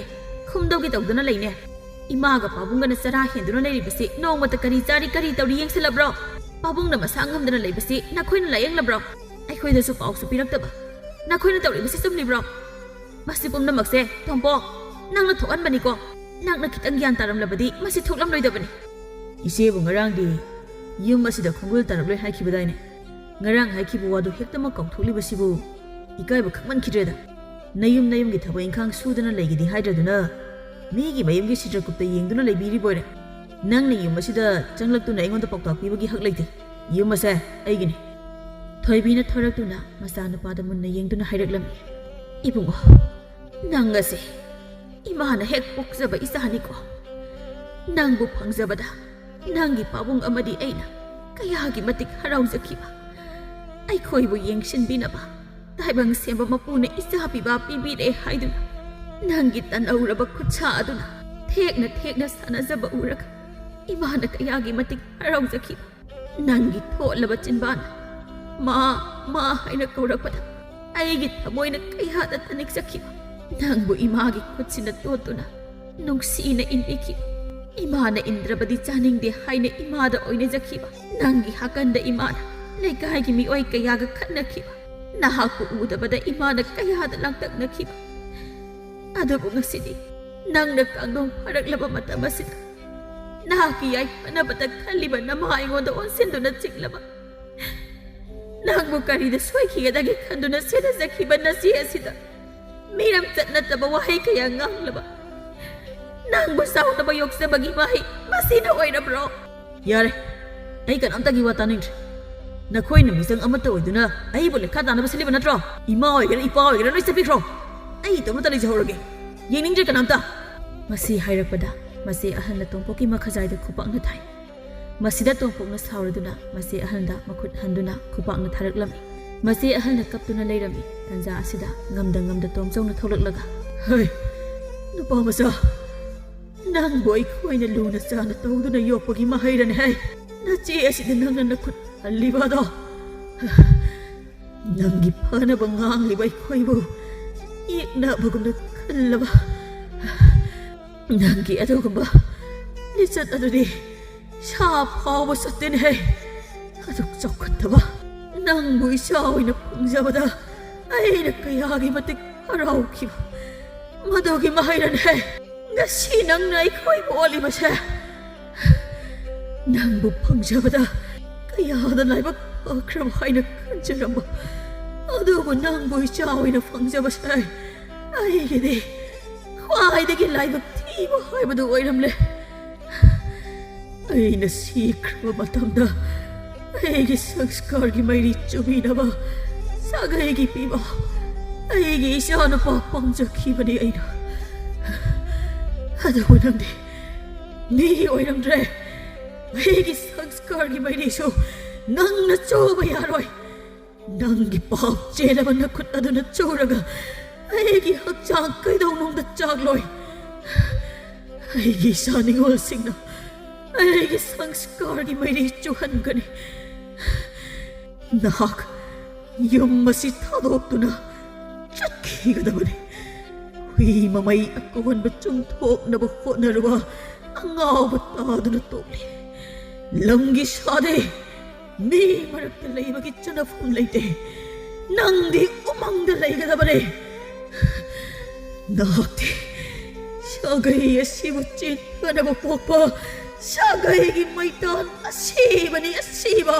khumdogi tawduna leine ima ga pabunga na sara henduna leiri basi nongmata kari jari kari tawri yengsilabro pabungna masangam dana lei basi nakhoina layeng labro ai khoida su pau su piraktaba nakhoina tawri basi sumlibro basi pumna makse thompo nangna thokan bani ko nangna khitang gyan taram labadi masi thoklam loidabani ise bu ngarang di yum asida khongul tarab loi haikibadaine ngarang haikibu wadu hektama kauktholi basibu ikai ba khakman khidreda nayum gi thaba ingkhang sudana leigidi haidraduna mi gi mayum gi sidra kupta yengduna leibiri boire nang ni yum asida changlak tu na ingon ta pakta pibagi hak leite yum ase aigini thoibina thorak tu na masa na pada munna yengduna hairaklam ibungo nang ase imana hek pokjaba isahani ko nangbu phangjabada nangi pabung amadi aina kayagi matik haraujakhiba ai khoibu yengsinbinaba taibang semba mapune isa piba pibire haiduna nangi tanauraba khutcha aduna thekna sanajaba uraka imana kayagi matik haraujakhiba nangi tholaba chinbana ma haina kaurakpada aigi thamoina kayada tanikjakhiba nangbu imagi khutchina totuna nungsina indikhiba imana indrabadi chaningde haina imada oine jakhiba nangi hakanda imana lekai gi mi oi kayaga khanakhiba nahaku udabada imana kayada langtaknakhiba adabu ngasidi nangna kangdong pharaklaba matamasida nahaki yai panabata khaliba nama aingoda onsinduna chiklaba nangbu karida soikhigedagi khanduna seda jakhiba nasi asida miram chatnataba wahai kaya nganglaba nangbu saunaba yoksabagi mahi masina oirabro yare ai kan amtagi wataning nakhoina misang amata oiduna ai bole khata na basiliba natro ima oigera ipa oigera loi sapikro ai to mata lei jahorage yeningje kan amta masi hairakpada masi ahanna tongpoki makhajai da khupak na thai masida tongpok na sauraduna masi ahanda makhut handuna khupak na tharaklam masi ahanna kaptuna leirami tanja asida ngamda tomjong na tholaklaga hai nupa masa nang boy khoina luna chana tawduna yopagi mahairane hai na che asida nangna nakhut allibado nangi phana bangang libai khoibu ikna bagumna khallaba nangi adugamba lisat adudi sha phawa satin hai aduk chokhattaba nangbu isaoina pungjabada aina kayagi matik haraukiba madogi mahairane hai ngasi nang nai khoi boli basa nangbu phangjabada kayada laibak akhram haina khanjaramba adubu nangbu chaoina phangjabasa ai gidi khwaidagi laibak thiba haibadu oiramle aina sikhra matamda aigi sanskar gi mairi chubinaba sagai gi piba aigi isana pa pangjakhibani aina adabu nangdi ni oiramdre aigi sanskar gi mairi so nangna choba yaroi nangi pap chelaba nakhut aduna choraga aigi hakchang kaidong nongda chagloi aigi saningol singna aigi sanskar gi mairi chuhangani nak yummasi thadoktuna chatkhigadabani hui mamai akon bachung thok na ba hotnaruwa angaw bataduna tokle lamgi sade mi marakta leibagi chanafum leite nangdi umangda leigadabane nakti sagai asibu chinhana ba pokpa sagai gi maitan asibani asiba